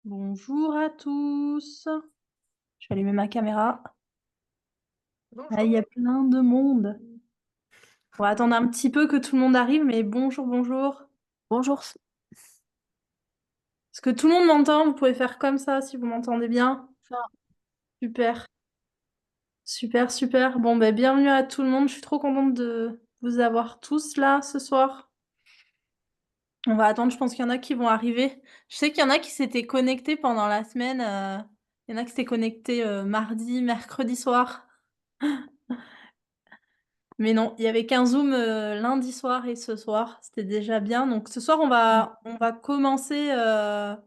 Bonjour à tous. Je vais allumer ma caméra. Ah, il y Bonjour. a plein de monde. On va attendre un petit peu que tout le monde arrive, mais bonjour, bonjour. Bonjour. Est-ce que tout le monde m'entend? Vous pouvez faire comme ça si vous m'entendez bien. Ça. Super, super, super. Bon, ben, bienvenue à tout le monde. Je suis trop contente de vous avoir tous là ce soir. On va attendre, je pense qu'il y en a qui vont arriver. Je sais qu'il y en a qui s'étaient connectés pendant la semaine. Il y en a qui s'étaient connectés mardi, mercredi soir. Mais non, il y avait qu'un Zoom, lundi soir et ce soir, c'était déjà bien. Donc ce soir, on va commencer, à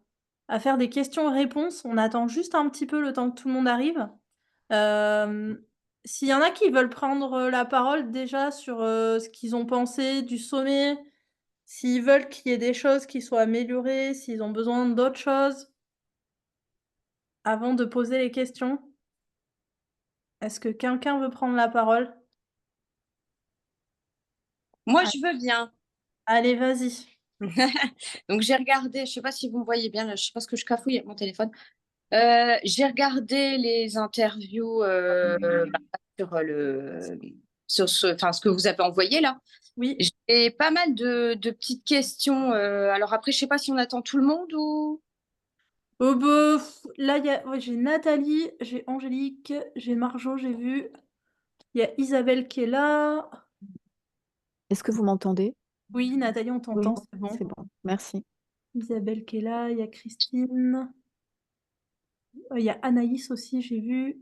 faire des questions-réponses. On attend juste un petit peu le temps que tout le monde arrive. Hem, S'il y en a qui veulent prendre, la parole déjà sur, ce qu'ils ont pensé du sommet, s'ils veulent qu'il y ait des choses qui soient améliorées, s'ils ont besoin d'autres choses avant de poser les questions. Est-ce que quelqu'un veut prendre la parole? Moi, A je veux bien. Allez, vas-y. Donc j'ai regardé, je sais pas si vous me voyez bien là, je sais pas ce que je cafouille avec mon téléphone. J'ai regardé les interviews, sur, ce que vous avez envoyé là. Oui. J'ai pas mal de petites questions, alors après je sais pas si on attend tout le monde ou? Bah, là, il y a ouais, j'ai Nathalie, j'ai Angélique, j'ai Marjo, j'ai vu. Il y a Isabelle qui est là. Est-ce que vous m'entendez? Oui, Nathalie, on Oui, t'entend, c'est bon. c'est bon, merci. Isabelle qui est là, il y a Christine. Il y a Anaïs aussi, j'ai vu.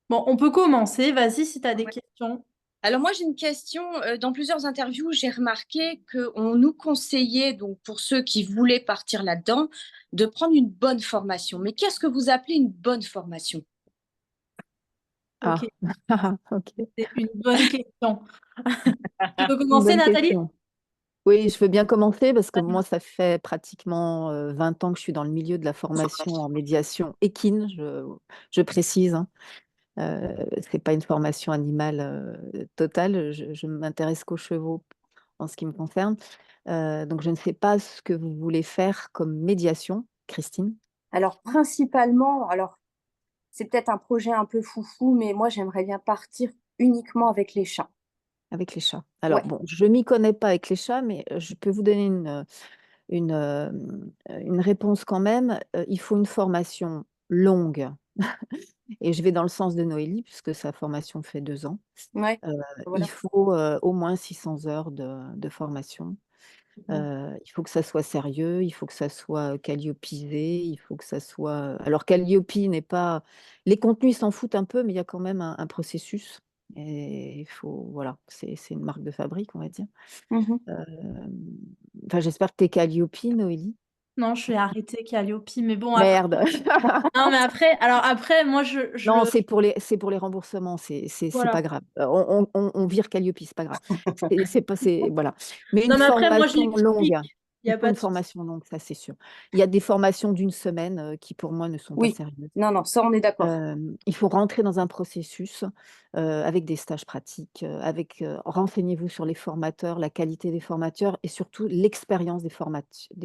Bon, on peut commencer, vas-y si tu as des Ouais. questions. Alors moi j'ai une question, dans plusieurs interviews, j'ai remarqué qu'on nous conseillait, donc pour ceux qui voulaient partir là-dedans, de prendre une bonne formation. Mais qu'est-ce que vous appelez une bonne formation? OK, Ah, ok, c'est une bonne question. Tu veux une commencer, bonne Nathalie? question. Oui, je veux bien commencer parce que moi, ça fait pratiquement 20 ans que je suis dans le milieu de la formation en médiation équine, je précise, hein. C'est pas une formation animale totale, je m'intéresse qu'aux chevaux en ce qui me concerne. Donc je ne sais pas ce que vous voulez faire comme médiation, Christine, Alors principalement, alors c'est peut-être un projet un peu foufou, mais moi j'aimerais bien partir uniquement avec les chats. avec les chats. Alors Ouais, bon, je m'y connais pas avec les chats, mais je peux vous donner une réponse quand même. Il faut une formation longue et je vais dans le sens de Noélie puisque sa formation fait 2 ans. ouais, Heu, il voilà. faut, au moins 600 heures de formation. Mmh. Il faut que ça soit sérieux, il faut que ça soit calliopisé, il faut que ça soit, alors Calliope n'est pas, les contenus s'en foutent un peu, mais il y a quand même un processus et il faut, voilà, c'est une marque de fabrique, on va dire. Mmh. Hem, enfin, j'espère que tu es Calliope, Noélie? Non, je vais arrêter Calliope, mais bon après Merde! non, mais après moi Non, je c'est pour les remboursements, c'est voilà. pas grave. On vire Calliope, c'est pas grave. C'est pas, c'est voilà. Mais une Non, mais après moi je formation longue, l'explique, il y il a faut pas une de souci. formation longue, ça c'est sûr. Il y a des formations d'1 semaine, qui pour moi ne sont pas Oui, sérieuses. non, non, ça on est d'accord. Il faut rentrer dans un processus, avec des stages pratiques, renseignez-vous sur les formateurs, la qualité des formateurs et surtout l'expérience des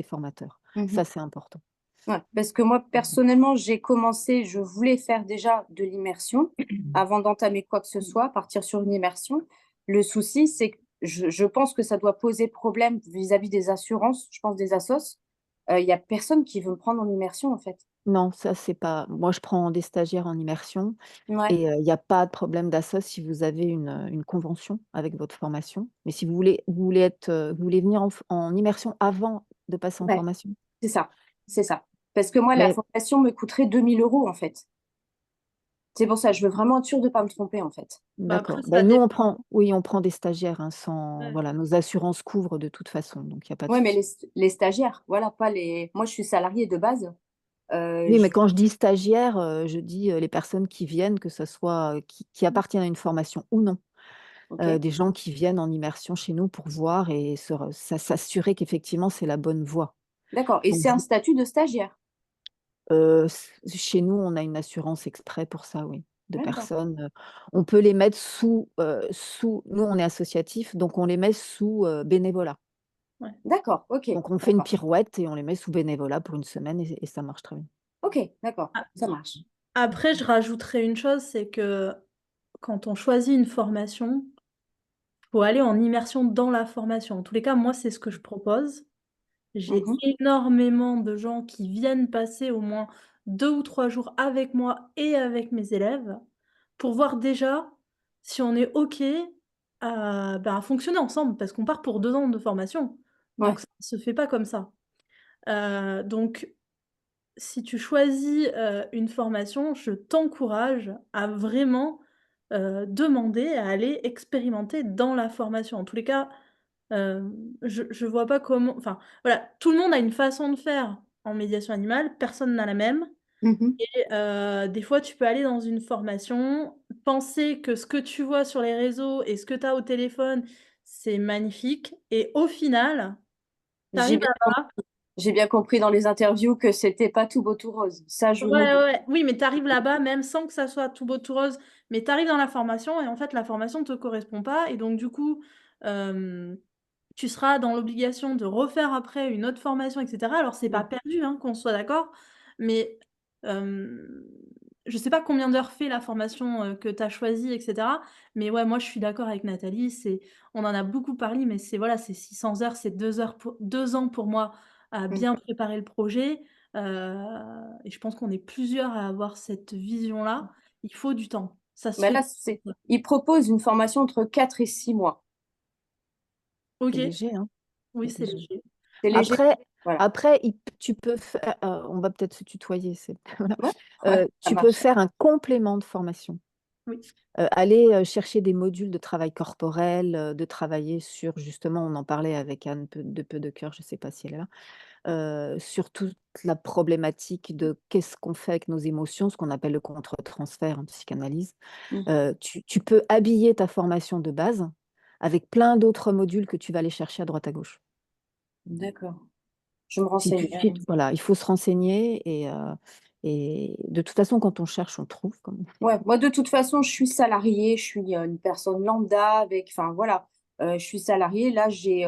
formateurs. Mmh. Ça, c'est important. Ouais, parce que moi personnellement, j'ai commencé, je voulais faire déjà de l'immersion avant d'entamer quoi que ce soit, partir sur une immersion. Le souci, c'est que je pense que ça doit poser problème vis-à-vis des assurances, je pense des assos. Il y a personne qui veut me prendre en immersion en fait. Non, ça c'est pas, moi je prends des stagiaires en immersion. Ouais, Et il y a pas de problème d'assos si vous avez une convention avec votre formation. Mais si vous voulez venir en immersion avant de passer en ouais, formation? c'est ça, c'est ça. Parce que moi, la Mais formation me coûterait 2 000 € en fait. C'est pour ça, je veux vraiment être sûre de pas me tromper, en fait. Bah, après d'accord. ça Ben nous on prend des stagiaires, hein, sans, ouais. voilà, nos assurances couvrent de toute façon, donc il y a pas de Ouais, mais souci. les stagiaires, voilà, pas les moi, je suis salariée de base, Oui, mais je quand je dis stagiaires, je dis, les personnes qui viennent, que ça soit, qui appartiennent à une formation ou non. OK, Des gens qui viennent en immersion chez nous pour voir et s'assurer qu'effectivement c'est la bonne voie. d'accord, et Donc c'est un statut de stagiaire? Chez nous, on a une assurance exprès pour ça, oui, de D'accord, personnes, on peut les mettre sous, nous, on est associatif, donc on les met sous, bénévolat. D'accord, ok. Donc, on fait une D'accord. pirouette et on les met sous bénévolat pour une semaine et ça marche très bien. Ok, d'accord, Ah, ça marche. Après, je rajouterais une chose, c'est que quand on choisit une formation, faut aller en immersion dans la formation. En tous les cas, moi, c'est ce que je propose. J'ai Mhm. énormément de gens qui viennent passer au moins 2 ou 3 jours avec moi et avec mes élèves pour voir déjà si on est OK à fonctionner ensemble parce qu'on part pour 2 ans de formation. Ouais. Donc ça ne se fait pas comme ça. Donc si tu choisis, une formation, je t'encourage à vraiment, demander à aller expérimenter dans la formation. En tous les cas, je vois pas comment enfin, voilà, tout le monde a une façon de faire en médiation animale, personne n'a la même Mhm. et des fois, tu peux aller dans une formation, penser que ce que tu vois sur les réseaux et ce que tu as au téléphone, c'est magnifique et au final, tu J'ai arrives bien, j'ai bien compris dans les interviews que c'était pas tout beau tout rose. Ça, je me ouais, doute. ouais, oui, mais tu arrives là-bas même sans que ça soit tout beau, tout rose, mais tu arrives dans la formation et en fait, la formation ne te correspond pas et donc du coup, hem, tu seras dans l'obligation de refaire après une autre formation et cetera. Alors c'est pas perdu, hein, qu'on soit d'accord, mais hem, je sais pas combien d'heures fait la formation, que tu as choisie et cetera, mais ouais, moi je suis d'accord avec Nathalie, on en a beaucoup parlé, mais c'est voilà, c'est 600 heures, c'est 2 ans pour moi à Mhm. bien préparer le projet. Et je pense qu'on est plusieurs à avoir cette vision-là. Il faut du temps. Ça se Mais fait là, ils proposent une formation entre 4 et 6 mois. C'est OK, léger, hein? oui, C'est c'est léger. léger. C'est léger. Après, Voilà. après tu peux faire, on va peut-être se tutoyer, voilà. Ouais, ouais, ça Tu peux marche. faire un complément de formation. Oui. Aller chercher des modules de travail corporel, de travailler sur justement, on en parlait avec Anne de Peu de Cœur, je ne sais pas si elle est là, sur toute la problématique de qu'est-ce qu'on fait avec nos émotions, ce qu'on appelle le contre-transfert en psychanalyse. Mhm. Tu peux habiller ta formation de base avec plein d'autres modules que tu vas aller chercher à droite à gauche. D'accord. Je me Si tu renseigne. voilà, il faut se renseigner et de toute façon, quand on cherche, on trouve comme Ouais, moi de toute façon, je suis salariée, je suis une personne lambda avec, enfin voilà, je suis salariée. Là, j'ai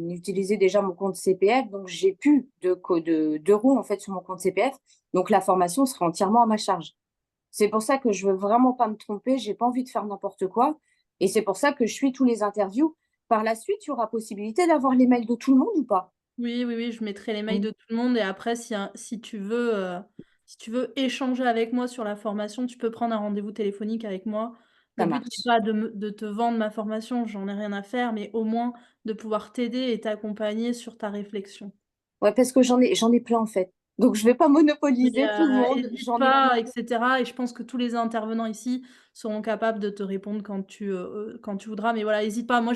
utilisé déjà mon compte CPF, donc j'ai plus d'euros en fait sur mon compte CPF. Donc la formation sera entièrement à ma charge. C'est pour ça que je veux vraiment pas me tromper, j'ai pas envie de faire n'importe quoi, et c'est pour ça que je suis tous les interviews. Par la suite, il y aura possibilité d'avoir les mails de tout le monde ou pas? Oui, oui, oui, je mettrai les mails Mm. de tout le monde et après si tu veux échanger avec moi sur la formation, tu peux prendre un rendez-vous téléphonique avec moi. Le Ça but n'est marche. pas de te vendre ma formation, j'en ai rien à faire, mais au moins de pouvoir t'aider et t'accompagner sur ta réflexion. Ouais, parce que j'en ai plein en fait. Donc je vais pas Mais, monopoliser tout le monde, hésite j'en ai pas plein. et cetera et je pense que tous les intervenants ici seront capables de te répondre quand tu voudras. Mais voilà, hésite pas. Moi,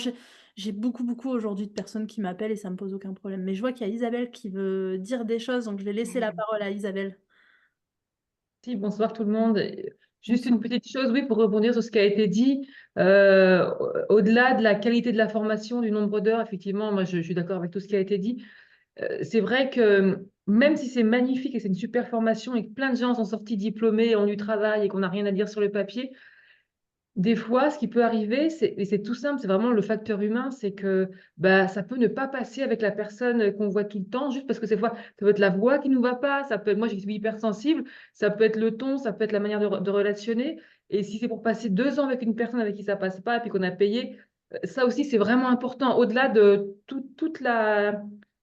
j'ai beaucoup, beaucoup aujourd'hui de personnes qui m'appellent et ça me pose aucun problème. Mais je vois qu'il y a Isabelle qui veut dire des choses, donc je vais laisser la parole à Isabelle. Si, bonsoir tout le monde. Juste une petite chose, oui, pour rebondir sur ce qui a été dit. Au-delà de la qualité de la formation, du nombre d'heures, effectivement, moi je suis d'accord avec tout ce qui a été dit. C'est vrai que même si c'est magnifique et c'est une super formation et que plein de gens sont sortis diplômés, ont du travail et qu'on n'a rien à dire sur le papier, des fois, ce qui peut arriver, et c'est tout simple, c'est vraiment le facteur humain, c'est que bah, ça peut ne pas passer avec la personne qu'on voit tout le temps, juste parce que des fois, ça peut être la voix qui ne nous va pas, ça peut être, moi je suis hypersensible, ça peut être le ton, ça peut être la manière de relationner. Et si c'est pour passer 2 ans avec une personne avec qui ça passe pas, et puis qu'on a payé, ça aussi c'est vraiment important, au-delà de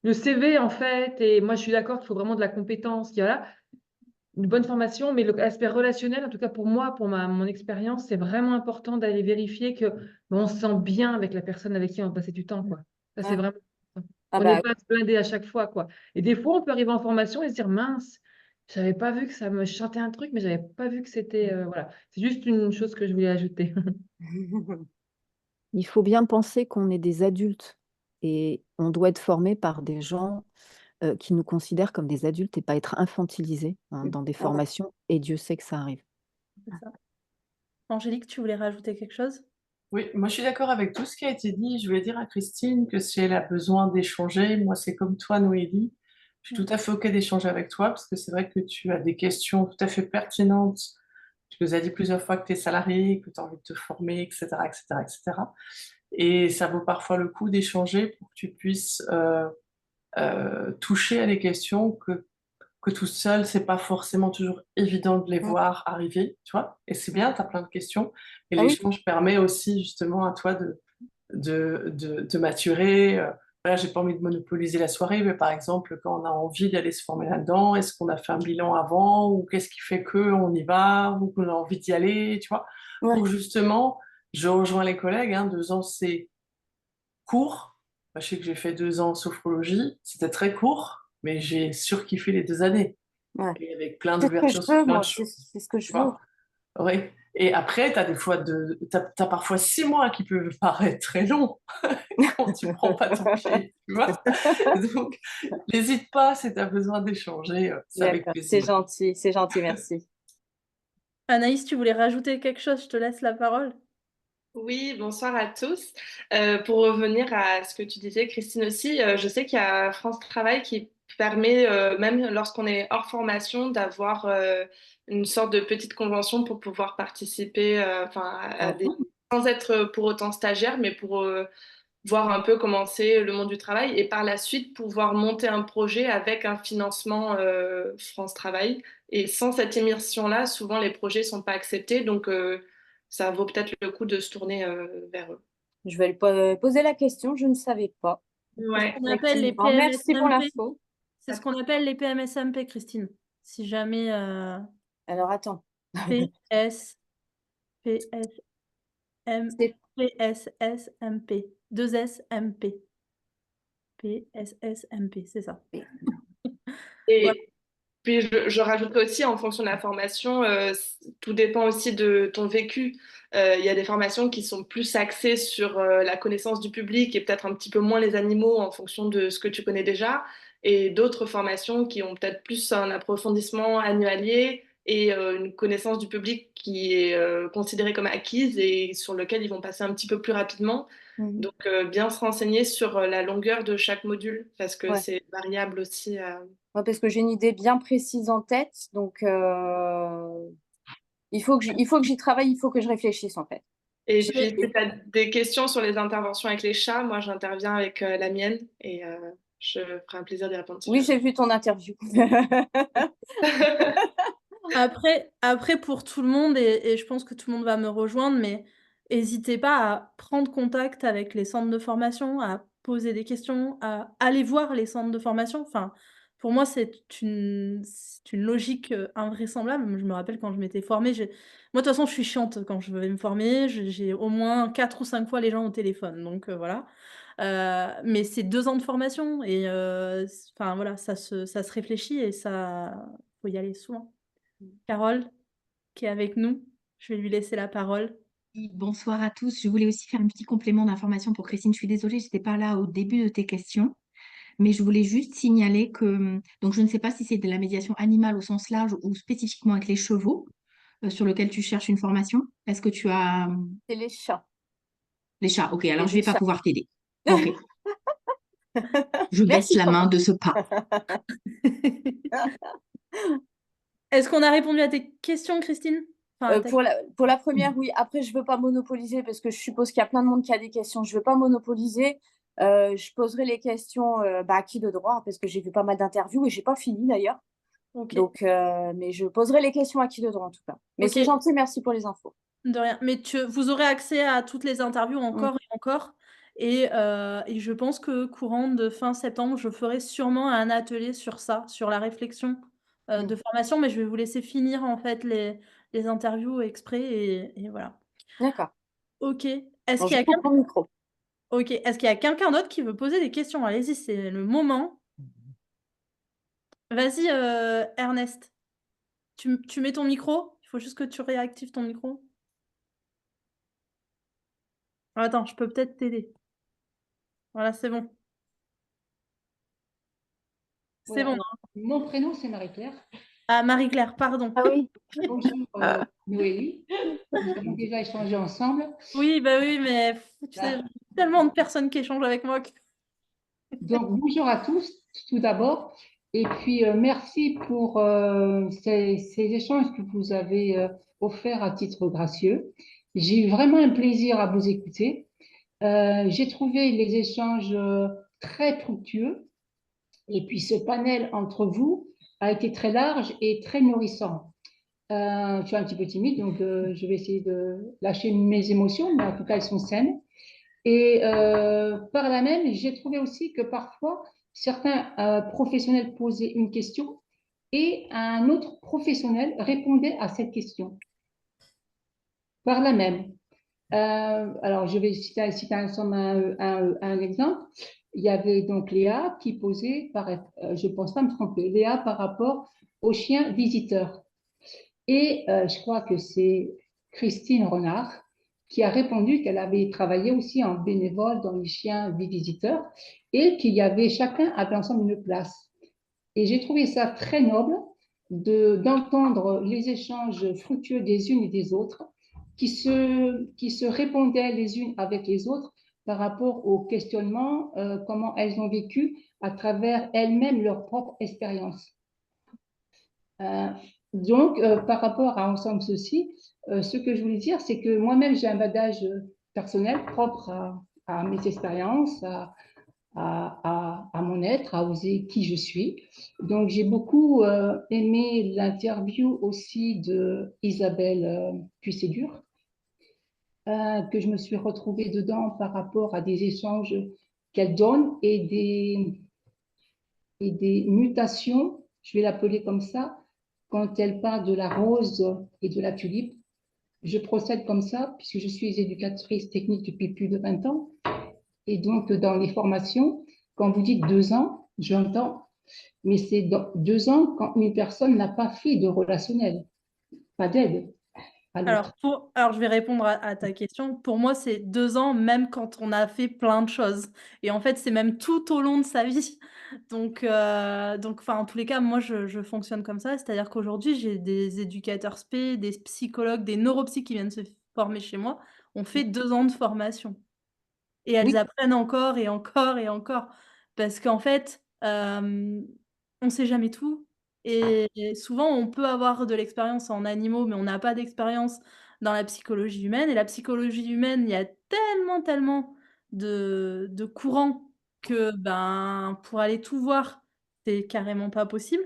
le CV en fait. Et moi je suis d'accord qu'il faut vraiment de la compétence, qu'il y a là une bonne formation, mais l'aspect relationnel, en tout cas pour moi, pour mon expérience, c'est vraiment important d'aller vérifier que on se sent bien avec la personne avec qui on va passer du temps, quoi. Ça, c'est Ouais. vraiment important. Ah On n'est bah, pas à se blinder à chaque fois, quoi. Et des fois, on peut arriver en formation et se dire, mince, j'avais pas vu que ça me chantait un truc, mais j'avais pas vu que c'était, voilà. C'est juste une chose que je voulais ajouter. il faut bien penser qu'on est des adultes et on doit être formé par des gens qui nous considèrent comme des adultes et pas être infantilisés dans des ah ouais. formations, et Dieu sait que ça arrive. C'est ça. Angélique, tu voulais rajouter quelque chose? Oui, moi je suis d'accord avec tout ce qui a été dit. Je voulais dire à Christine que si elle a besoin d'échanger, moi c'est comme toi, Noélie. Je suis Mmh. tout à fait OK d'échanger avec toi parce que c'est vrai que tu as des questions tout à fait pertinentes. Tu nous as dit plusieurs fois que tu es salarié, que tu as envie de te former, etc., etc., etc. Et ça vaut parfois le coup d'échanger pour que tu puisses toucher à des questions que tout seul, c'est pas forcément toujours évident de les Mm. voir arriver, tu vois. Et c'est bien, tu as plein de questions. Et Ah oui, l'échange permet aussi justement à toi de maturer. Voilà, j'ai pas envie de monopoliser la soirée, mais par exemple, quand on a envie d'aller se former là-dedans, est-ce qu'on a fait un bilan avant ou qu'est-ce qui fait qu'on y va ou qu'on a envie d'y aller, tu vois? ouais, Pour justement, je rejoins les collègues, hein, 2 ans, c'est court. Moi, je sais que j'ai fait 2 ans en sophrologie, c'était très court, mais j'ai surkiffé les 2 années ouais. et avec plein C'est ce que je d'ouverture sur veux, plein de moi, choses, c'est ce que tu je veux. vois. Oui. Et après, t'as parfois 6 mois qui peuvent paraître très longs quand tu prends pas ton pied, tu vois. Donc, n'hésite pas si tu as besoin d'échanger, c'est avec D'accord, plaisir. c'est gentil, merci. Anaïs, tu voulais rajouter quelque chose? Je te laisse la parole. Oui, bonsoir à tous. Pour revenir à ce que tu disais, Christine aussi, je sais qu'il y a France Travail qui permet, même lorsqu'on est hors formation, d'avoir une sorte de petite convention pour pouvoir participer, enfin, Ah bon? sans être pour autant stagiaire, mais pour voir un peu comment c'est le monde du travail et par la suite pouvoir monter un projet avec un financement France Travail. Et sans cette immersion-là, souvent les projets sont pas acceptés, donc ça vaut peut-être le coup de se tourner vers eux. Je vais lui poser la question, je ne savais pas. C'est ce Ouais. qu'on appelle les Effectivement, merci pour PMSMP. l'info. C'est ce qu'on appelle les PMSMP, Christine. Si jamais Alors attends, PS, PS, M, c'est PSSMP. 2SMP. PSSMP, c'est ça. Voilà. Et puis je rajouterais aussi en fonction de la formation, tout dépend aussi de ton vécu. Il y a des formations qui sont plus axées sur la connaissance du public et peut-être un petit peu moins les animaux en fonction de ce que tu connais déjà, et d'autres formations qui ont peut-être plus un approfondissement annualier et une connaissance du public qui est considérée comme acquise et sur lequel ils vont passer un petit peu plus rapidement. Mhm. Donc bien se renseigner sur la longueur de chaque module parce que Ouais. c'est variable aussi. Ouais, parce que j'ai une idée bien précise en tête, donc il faut que j'y travaille, il faut que je réfléchisse en fait. Et Je puis, vais- si tu as des questions sur les interventions avec les chats, moi, j'interviens avec la mienne et je ferai un plaisir d'y répondre si Oui, jamais. j'ai vu ton interview. Après, pour tout le monde, et je pense que tout le monde va me rejoindre, mais n'hésitez pas à prendre contact avec les centres de formation, à poser des questions, à aller voir les centres de formation. Enfin, pour moi, c'est une logique invraisemblable. Je me rappelle quand je m'étais formée, moi, de toute façon, je suis chiante quand je vais me former. J'ai au moins 4 ou 5 fois les gens au téléphone. Donc voilà. Mais c'est 2 ans de formation et enfin voilà, ça se réfléchit et ça faut y aller souvent. Carole, qui est avec nous, je vais lui laisser la parole. Oui, bonsoir à tous. Je voulais aussi faire un petit complément d'information pour Christine. Je suis désolée, je n'étais pas là au début de tes questions, mais je voulais juste signaler que, donc je ne sais pas si c'est de la médiation animale au sens large ou spécifiquement avec les chevaux, sur lequel tu cherches une formation. Est-ce que tu as C'est les chats. les chats? Ok, alors Et je ne les vais pas chats. pouvoir t'aider. Ok, je baisse Merci la quand main même. de ce pas. Est-ce qu'on a répondu à tes questions, Christine? Enfin, à ta- Pour la première, oui. Après, je ne veux pas monopoliser parce que je suppose qu'il y a plein de monde qui a des questions. Je ne veux pas monopoliser. Je poserai les questions à qui de droit parce que j'ai vu pas mal d'interviews et je n'ai pas fini d'ailleurs. Ok, Donc, mais je poserai les questions à qui de droit en tout cas. Mais ok, c'est gentil, merci pour les infos. de rien. Mais vous aurez accès à toutes les interviews Mm. encore et encore. Et je pense que courant de fin septembre, je ferai sûrement un atelier sur ça, sur la réflexion de formation. Mais je vais vous laisser finir en fait les interviews exprès et voilà. D'accord. Ok. Est-ce Bon, qu'il je y a coupe mon micro. Ok. Est-ce qu'il y a quelqu'un d'autre qui veut poser des questions? Allez-y, c'est le moment. Vas-y, Ernest. Tu mets ton micro? Il faut juste que tu réactives ton micro. Attends, je peux peut-être t'aider. Voilà, c'est bon. C'est Voilà, bon. alors, mon prénom, c'est Marie-Claire. Ah, Marie-Claire, pardon. Ah oui. Bonjour, Noélie. Nous avons déjà échangé ensemble. Oui, bah oui, mais tu sais, Voilà. tellement de personnes qui échangent avec moi. Donc, bonjour à tous, tout d'abord. Et puis, merci pour ces échanges que vous avez offerts à titre gracieux. J'ai eu vraiment un plaisir à vous écouter. J'ai trouvé les échanges très fructueux. Et puis, ce panel entre vous a été très large et très nourrissant. Je suis un petit peu timide, donc je vais essayer de lâcher mes émotions, mais en tout cas, elles sont saines. Et par là même, j'ai trouvé aussi que parfois, certains professionnels posaient une question et un autre professionnel répondait à cette question. Par là même. Alors, je vais citer un exemple. Il y avait donc Léa qui posait, je ne pense pas me tromper, Léa par rapport aux chiens visiteurs. Et je crois que c'est Christine Renard qui a répondu qu'elle avait travaillé aussi en bénévole dans les chiens visiteurs et chacun avait ensemble une place. Et j'ai trouvé ça très noble d'entendre les échanges fructueux des unes et des autres qui se répondaient les unes avec les autres par rapport au questionnement, comment elles ont vécu à travers elles-mêmes leur propre expérience. Donc, par rapport à Ensemble Ceci, ce que je voulais dire, c'est que moi-même, j'ai un bagage personnel propre à mes expériences, à mon être, à oser qui je suis. Donc, j'ai beaucoup aimé l'interview aussi de Isabelle Puisségur, que je me suis retrouvée dedans par rapport à des échanges qu'elle donne et des mutations, je vais l'appeler comme ça, quand elle parle de la rose et de la tulipe. Je procède comme ça puisque je suis éducatrice technique depuis plus de 20 ans. Et donc, dans les formations, quand vous dites 2 ans, j'entends, mais c'est dans 2 ans quand une personne n'a pas fait de relationnel, pas d'aide à l'autre. Alors, je vais répondre à ta question. Pour moi, c'est 2 ans, même quand on a fait plein de choses. Et en fait, c'est même tout au long de sa vie. Donc, enfin, en tous les cas, moi, je fonctionne comme ça. C'est-à-dire qu'aujourd'hui, j'ai des éducateurs spé, des psychologues, des neuropsych qui viennent se former chez moi. On fait 2 ans de formation. Et elles Oui, apprennent encore et encore et encore. Parce qu'en fait, on sait jamais tout et souvent on peut avoir de l'expérience en animaux, mais on n'a pas d'expérience dans la psychologie humaine et la psychologie humaine, il y a tellement, tellement de courants que, ben, pour aller tout voir, c'est carrément pas possible.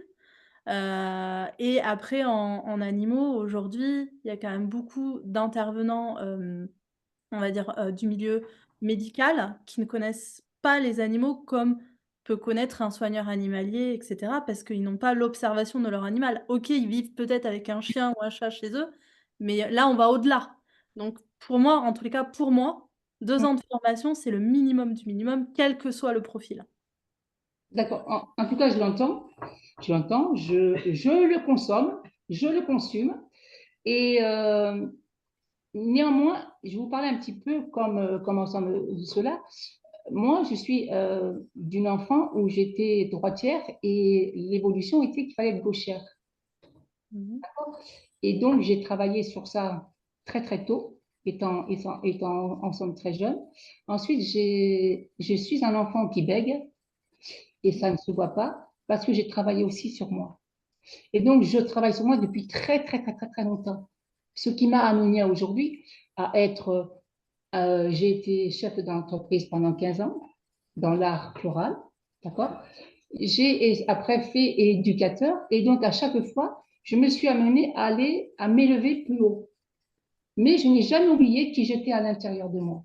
Et après en animaux, aujourd'hui, il y a quand même beaucoup d'intervenants, on va dire, du milieu médical, qui ne connaissent pas les animaux comme peut connaître un soigneur animalier et cetera, parce qu'ils n'ont pas l'observation de leur animal. OK, ils vivent peut-être avec un chien ou un chat chez eux, mais là, on va au-delà. Donc pour moi, en tous les cas, pour moi, 2 ans de formation, c'est le minimum du minimum, quel que soit le profil. d'accord. En tout cas, je l'entends, je le consomme, je le consume. Et néanmoins, je vais vous parler un petit peu comme ensemble de cela. Moi, je suis d'une enfant où j'étais droitière et l'évolution était qu'il fallait être gauchère. Mmh. Et donc, j'ai travaillé sur ça très, très tôt, étant ensemble très jeune. Ensuite, je suis un enfant qui bègue et ça ne se voit pas parce que j'ai travaillé aussi sur moi. Et donc, je travaille sur moi depuis très, très, très, très, très longtemps. Ce qui m'a amené aujourd'hui à être, j'ai été chef d'entreprise pendant 15 ans dans l'art floral, d'accord? J'ai après fait éducateur et donc à chaque fois, je me suis amenée à m'élever plus haut. Mais je n'ai jamais oublié qui j'étais à l'intérieur de moi.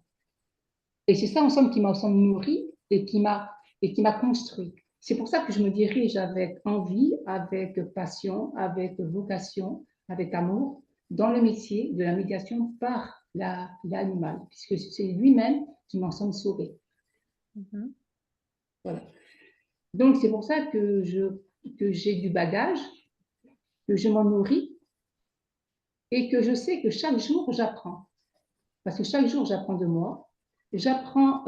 Et c'est ça ensemble qui m'a nourri et qui m'a construit. C'est pour ça que je me dirige avec envie, avec passion, avec vocation, avec amour dans le métier de la médiation par l'animal, puisque c'est lui-même qui m'en sommes sauvés. Mmh. Voilà. Donc c'est pour ça que j'ai du bagage, que je m'en nourris et que je sais que chaque jour j'apprends. Parce que chaque jour j'apprends de moi. J'apprends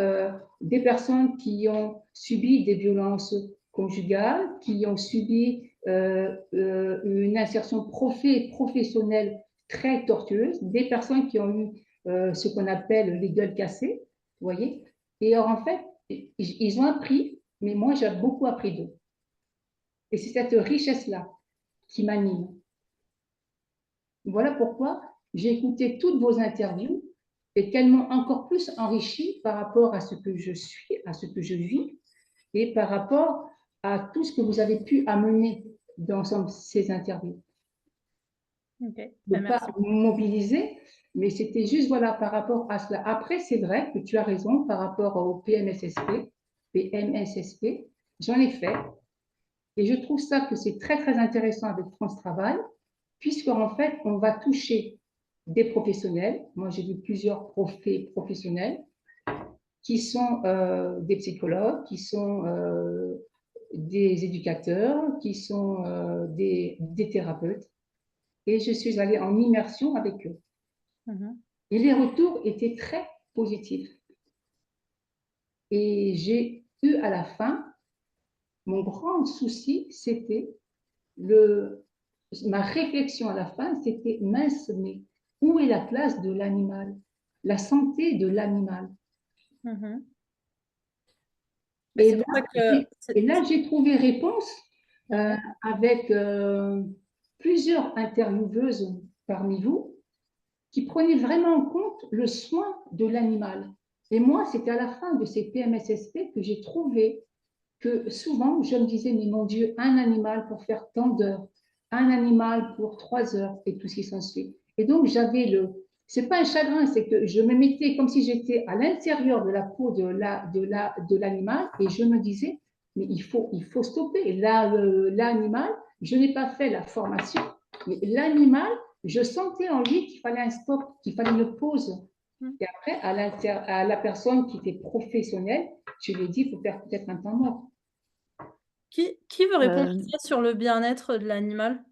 des personnes qui ont subi des violences conjugales, qui ont subi une insertion professionnelle très tortueuse, des personnes qui ont eu ce qu'on appelle les gueules cassées, vous voyez. Et alors, en fait, ils ont appris, mais moi j'ai beaucoup appris d'eux. Et c'est cette richesse-là qui m'anime. Voilà pourquoi j'ai écouté toutes vos interviews est tellement encore plus enrichi par rapport à ce que je suis, à ce que je vis, et par rapport à tout ce que vous avez pu amener dans ces interviews. Ok, De bah, ne merci. pas mobiliser, mais c'était juste voilà, par rapport à cela. Après, c'est vrai que tu as raison par rapport au PMSSP, j'en ai fait, et je trouve ça que c'est très, très intéressant avec France Travail, puisqu'en fait, on va toucher des professionnels. Moi, j'ai vu plusieurs professionnels qui sont des psychologues, qui sont des éducateurs, qui sont des thérapeutes. Et je suis allée en immersion avec eux. Et les retours étaient très positifs. Et j'ai eu à la fin, mon grand souci, c'était ma réflexion à la fin, c'était mince, mais où est la place de l'animal? La santé de l'animal. Et là, j'ai trouvé réponse avec plusieurs intervieweuses parmi vous qui prenaient vraiment en compte le soin de l'animal. Et moi, c'était à la fin de ces PMSSP que j'ai trouvé que souvent, je me disais, mais mon Dieu, un animal pour faire tant d'heures, un animal pour 3 heures et tout ce qui s'ensuit. Et donc, j'avais c'est pas un chagrin, c'est que je me mettais comme si j'étais à l'intérieur de la peau de l'animal et je me disais, mais il faut stopper. L'animal, je n'ai pas fait la formation, mais l'animal, je sentais en lui qu'il fallait un stop, qu'il fallait une pause. Et après, à la personne qui était professionnelle, je lui ai dit, il faut faire peut-être un temps mort. Qui veut répondre à ça sur le bien-être de l'animal?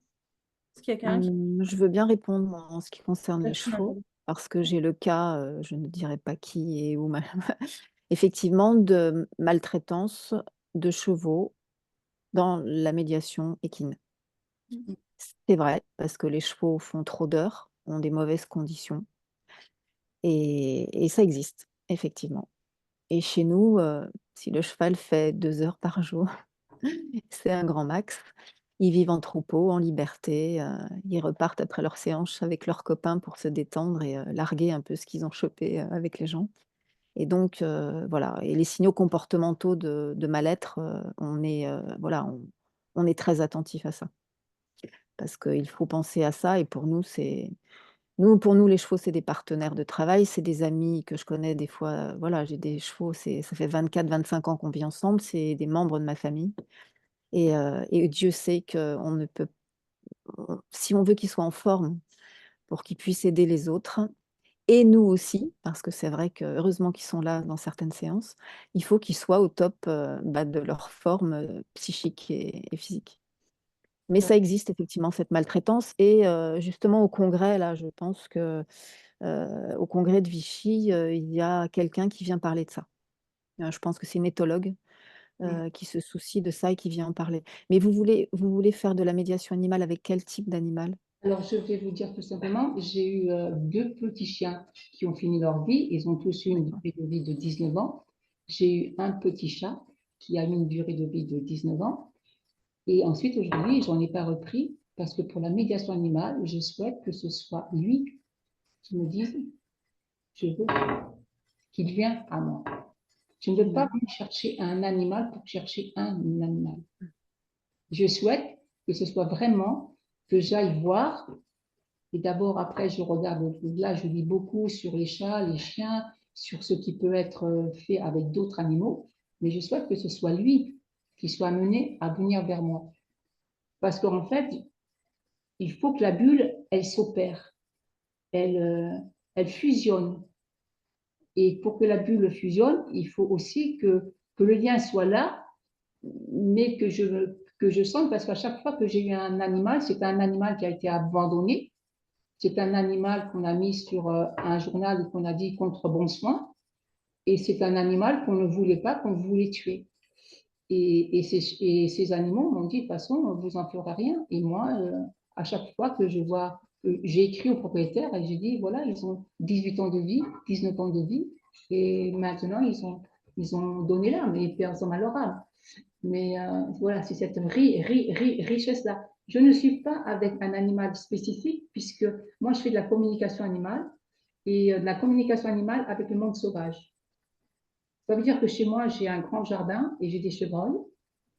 Est-ce qu'il y a quelqu'un qui... Je veux bien répondre moi, en ce qui concerne les Vas-y, chevaux, Nathalie. parce que j'ai le cas, je ne dirai pas qui et où, effectivement, de maltraitance de chevaux dans la médiation équine. C'est vrai, parce que les chevaux font trop d'heures, ont des mauvaises conditions, et ça existe, effectivement. Et chez nous, si le cheval fait 2 heures par jour, c'est un grand max. Ils vivent en troupeau, en liberté, ils repartent après leur séance avec leurs copains pour se détendre et larguer un peu ce qu'ils ont chopé, avec les gens. Et donc voilà, et les signaux comportementaux de mal-être, on est, voilà, on est très attentif à ça. Parce qu'il faut penser à ça et pour nous, pour nous, les chevaux, c'est des partenaires de travail, c'est des amis que je connais des fois, voilà, j'ai des chevaux, ça fait 24-25 ans qu'on vit ensemble, c'est des membres de ma famille et Dieu sait qu'on ne peut si on veut qu'ils soient en forme pour qu'ils puissent aider les autres et nous aussi, parce que c'est vrai que heureusement qu'ils sont là dans certaines séances, il faut qu'ils soient au top, de leur forme, psychique et physique. Mais ça existe effectivement cette maltraitance et justement au congrès là, je pense que, au congrès de Vichy, il y a quelqu'un qui vient parler de ça. Je pense que c'est une éthologue, qui se soucie de ça et qui vient en parler. Mais vous voulez faire de la médiation animale avec quel type d'animal? Alors, je vais vous dire tout simplement, j'ai eu 2 petits chiens qui ont fini leur vie. Ils ont tous eu une durée de vie de 19 ans. J'ai eu un petit chat qui a eu une durée de vie de 19 ans. Et ensuite, aujourd'hui, j'en ai pas repris parce que pour la médiation animale, je souhaite que ce soit lui qui me dise, je veux qu'il vienne à moi. Je ne veux pas venir chercher un animal pour chercher un animal. Je souhaite que ce soit vraiment que j'aille voir. Et d'abord, après, je regarde, là, je lis beaucoup sur les chats, les chiens, sur ce qui peut être fait avec d'autres animaux. Mais je souhaite que ce soit lui qui soit amené à venir vers moi. Parce qu'en fait, il faut que la bulle, elle s'opère, elle fusionne. Et pour que la bulle fusionne, il faut aussi que le lien soit là, mais que je sente, parce qu'à chaque fois que j'ai eu un animal, c'est un animal qui a été abandonné, c'est un animal qu'on a mis sur un journal et qu'on a dit contre bon soin, et c'est un animal qu'on ne voulait pas, qu'on voulait tuer. Et ces animaux m'ont dit, de toute façon, vous en ferez rien. Et moi, à chaque fois que je vois, j'ai écrit au propriétaire et j'ai dit, voilà, ils ont 18 ans de vie, 19 ans de vie, et maintenant, ils ont donné l'âme, et personne à leur âme. Mais voilà, c'est cette richesse-là. Je ne suis pas avec un animal spécifique, puisque moi, je fais de la communication animale, et de la communication animale avec le monde sauvage. Ça veut dire que chez moi, j'ai un grand jardin et j'ai des chevreuils.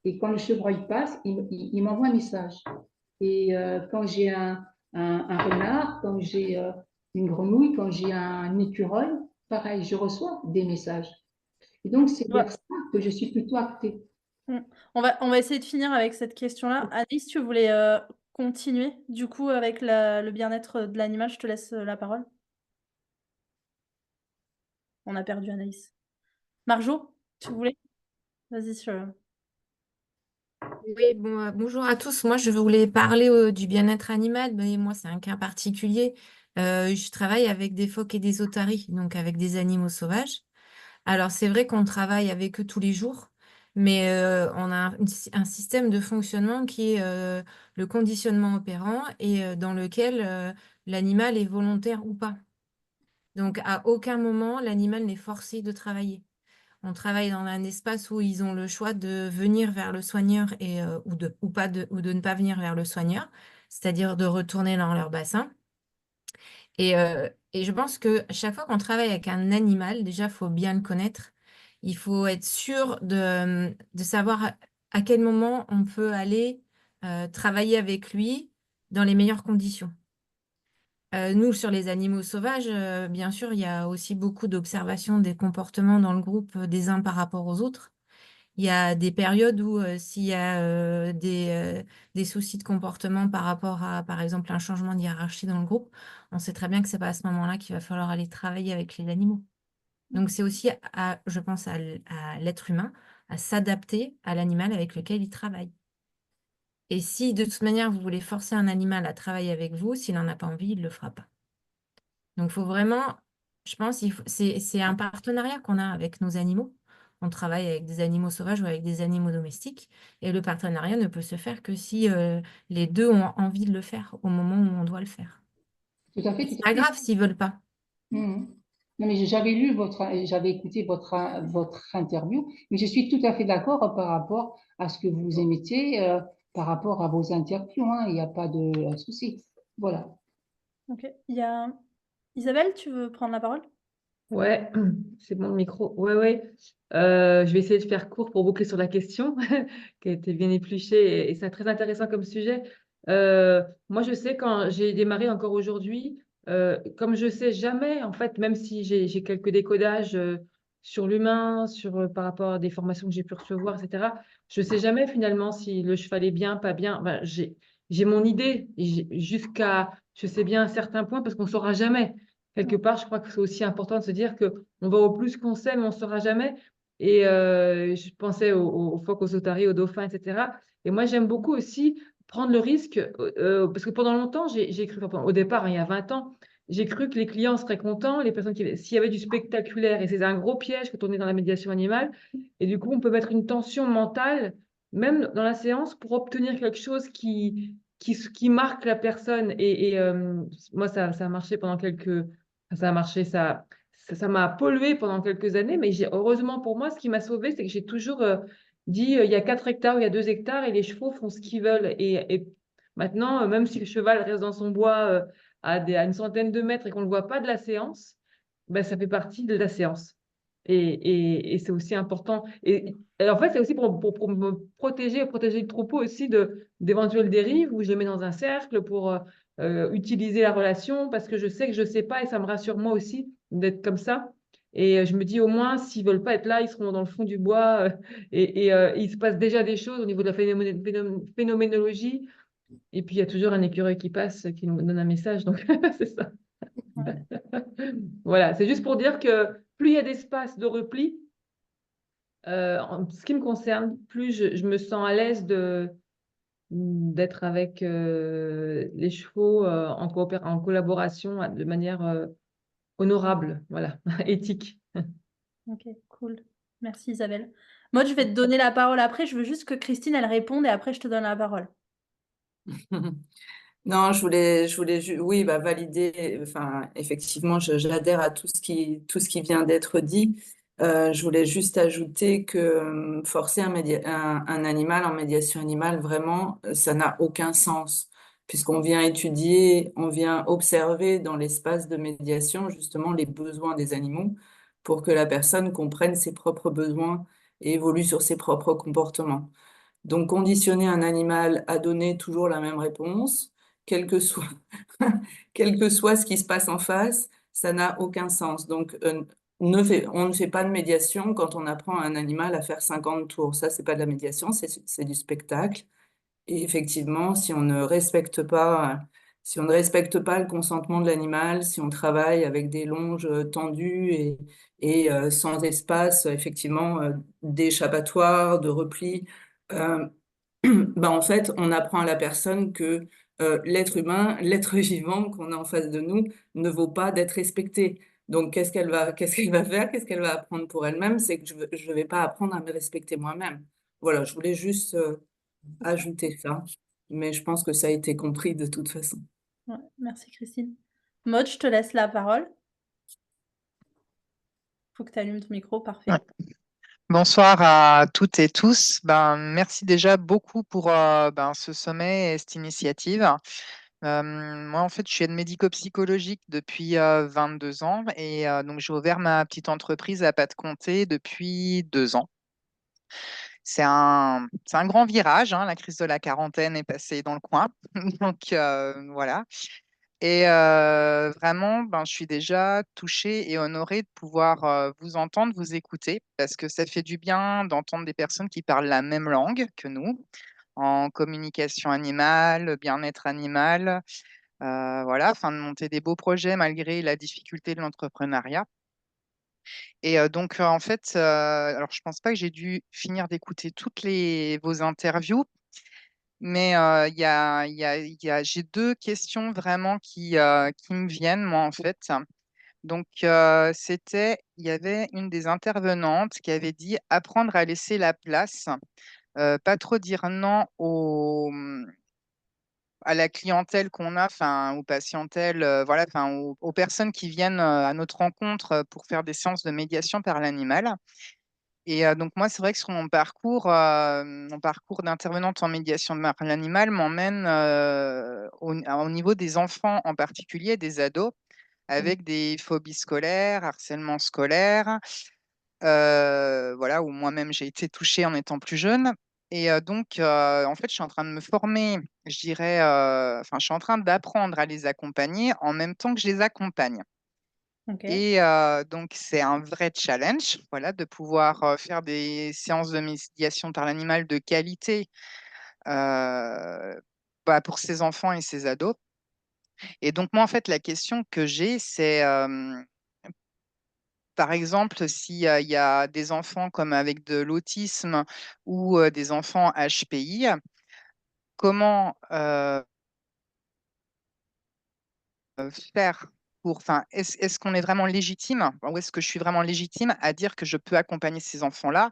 Et quand le chevreuil passe, il m'envoie un message. Et quand j'ai un renard, quand j'ai une grenouille, quand j'ai un écureuil, pareil, je reçois des messages. Et donc, c'est Ouais. vers ça que je suis plutôt actée. On va essayer de finir avec cette question-là. Alice, tu voulais continuer du coup avec le bien-être de l'animal. Je te laisse la parole. On a perdu Anaïs. Marjo, tu voulais? Vas-y. Oui, bonjour à tous. Moi, je voulais parler du bien-être animal, mais moi, c'est un cas particulier. Je travaille avec des phoques et des otaries, donc avec des animaux sauvages. Alors, c'est vrai qu'on travaille avec eux tous les jours, mais on a un système de fonctionnement qui est le conditionnement opérant et dans lequel l'animal est volontaire ou pas. Donc, à aucun moment, l'animal n'est forcé de travailler. On travaille dans un espace où ils ont le choix de venir vers le soigneur ou de ne pas venir vers le soigneur, c'est-à-dire de retourner dans leur bassin. Et je pense que chaque fois qu'on travaille avec un animal, déjà, il faut bien le connaître. Il faut être sûr de savoir à quel moment on peut aller travailler avec lui dans les meilleures conditions. Nous, sur les animaux sauvages, bien sûr, il y a aussi beaucoup d'observations des comportements dans le groupe des uns par rapport aux autres. Il y a des périodes où s'il y a des soucis de comportement par rapport à, par exemple, un changement de hiérarchie dans le groupe, on sait très bien que c'est pas à ce moment-là qu'il va falloir aller travailler avec les animaux. Donc, c'est aussi, je pense, à l'être humain, à s'adapter à l'animal avec lequel il travaille. Et si, de toute manière, vous voulez forcer un animal à travailler avec vous, s'il n'en a pas envie, il ne le fera pas. Donc, il faut vraiment, je pense, c'est un partenariat qu'on a avec nos animaux. On travaille avec des animaux sauvages ou avec des animaux domestiques. Et le partenariat ne peut se faire que si les deux ont envie de le faire au moment où on doit le faire. Tout à fait, tout C'est à pas fait. grave s'ils veulent pas. Non, mais j'avais écouté votre interview, mais je suis tout à fait d'accord par rapport à ce que vous émettez, par rapport à vos interviews, hein, il n'y a pas de souci. Voilà. Ok. Il y a Isabelle, tu veux prendre la parole? Ouais, c'est bon le micro. Ouais. Je vais essayer de faire court pour boucler sur la question qui a été bien épluchée et c'est très intéressant comme sujet. Moi, je sais quand j'ai démarré encore aujourd'hui, comme je sais jamais, en fait, même si j'ai quelques décodages sur l'humain, par rapport à des formations que j'ai pu recevoir, etc., je sais jamais finalement si le cheval est bien, pas bien. Ben, j'ai mon idée jusqu'à, je sais bien un certain point parce qu'on ne saura jamais. Quelque part, je crois que c'est aussi important de se dire qu'on va au plus qu'on sait, mais on ne saura jamais. Et je pensais aux phoques, aux otaries, aux dauphins, etc. Et moi, j'aime beaucoup aussi prendre le risque, parce que pendant longtemps, j'ai cru, enfin, au départ, hein, il y a 20 ans, j'ai cru que les clients seraient contents, les personnes s'il y avait du spectaculaire, et c'est un gros piège quand on est dans la médiation animale. Et du coup, on peut mettre une tension mentale, même dans la séance, pour obtenir quelque chose qui marque la personne. Moi, ça a marché pendant ça a marché, ça m'a pollué pendant quelques années, mais heureusement pour moi, ce qui m'a sauvé, c'est que j'ai toujours dit il y a 4 hectares, il y a 2 hectares et les chevaux font ce qu'ils veulent. Et maintenant, même si le cheval reste dans son bois à une centaine de mètres et qu'on ne le voit pas de la séance, ben, ça fait partie de la séance. Et c'est aussi important. Et en fait, c'est aussi pour me protéger le troupeau aussi d'éventuelles dérives où je les mets dans un cercle pour utiliser la relation parce que je sais que je ne sais pas et ça me rassure moi aussi d'être comme ça. Et je me dis au moins, s'ils ne veulent pas être là, ils seront dans le fond du bois. Il se passe déjà des choses au niveau de la phénoménologie. Et puis, il y a toujours un écureuil qui passe, qui nous donne un message. Donc, c'est ça. Ouais. Voilà, c'est juste pour dire que plus il y a d'espace de repli, en ce qui me concerne, plus je me sens à l'aise d'être avec les chevaux en collaboration de manière honorable, voilà, éthique. Ok, cool. Merci Isabelle. Moi, je vais te donner la parole après. Je veux juste que Christine, elle réponde et après, je te donne la parole. Non, oui, bah, valider. Enfin, effectivement, j'adhère à tout ce qui vient d'être dit. Je voulais juste ajouter que forcer un animal en médiation animale, vraiment, ça n'a aucun sens. puisqu'on vient étudier, on vient observer dans l'espace de médiation justement les besoins des animaux pour que la personne comprenne ses propres besoins et évolue sur ses propres comportements. Donc, conditionner un animal à donner toujours la même réponse, quel que soit, quel que soit ce qui se passe en face, ça n'a aucun sens. Donc, on ne fait pas de médiation quand on apprend à un animal à faire 50 tours. Ça, c'est pas de la médiation, c'est du spectacle. Et effectivement, si on ne respecte pas le consentement de l'animal, si on travaille avec des longes tendues et sans espace, effectivement, d'échappatoire, de repli, euh, ben en fait, on apprend à la personne que l'être humain, l'être vivant qu'on a en face de nous, ne vaut pas d'être respecté. Donc, qu'est-ce qu'elle va faire? Qu'est-ce qu'elle va apprendre pour elle-même? C'est que je vais pas apprendre à me respecter moi-même. Voilà, je voulais juste ajouter ça, mais je pense que ça a été compris de toute façon. Ouais, merci Christine. Maud, je te laisse la parole. Faut que tu allumes ton micro, parfait. Ouais. Bonsoir à toutes et tous. Merci déjà beaucoup pour ce sommet et cette initiative. Moi, en fait, je suis aide médico-psychologique depuis 22 ans et donc j'ai ouvert ma petite entreprise à Pas de Compter depuis 2 ans. C'est un grand virage, hein, la crise de la quarantaine est passée dans le coin. Donc voilà. Et vraiment, je suis déjà touchée et honorée de pouvoir vous entendre, vous écouter, parce que ça fait du bien d'entendre des personnes qui parlent la même langue que nous, en communication animale, bien-être animal, voilà, afin de monter des beaux projets malgré la difficulté de l'entrepreneuriat. Et donc, en fait, alors je pense pas que j'ai dû finir d'écouter toutes vos interviews, mais j'ai 2 questions vraiment qui me viennent, moi, en fait. Donc, il y avait une des intervenantes qui avait dit apprendre à laisser la place, pas trop dire non à la clientèle qu'on a, enfin, aux patientèles, voilà, enfin, aux personnes qui viennent à notre rencontre pour faire des séances de médiation par l'animal. Et donc moi, c'est vrai que sur mon parcours d'intervenante en médiation par l'animal m'emmène au niveau des enfants en particulier, des ados, avec des phobies scolaires, harcèlement scolaire, voilà, où moi-même j'ai été touchée en étant plus jeune. Et donc, en fait, je suis en train de me former, je dirais, enfin, je suis en train d'apprendre à les accompagner en même temps que je les accompagne. Ok. Et donc, c'est un vrai challenge, voilà, de pouvoir faire des séances de médiation par l'animal de qualité pour ces enfants et ces ados. Et donc, moi, en fait, la question que j'ai, c'est, par exemple, s'il y a des enfants comme avec de l'autisme ou des enfants HPI, comment faire enfin, est-ce qu'on est vraiment légitime, ou est-ce que je suis vraiment légitime à dire que je peux accompagner ces enfants-là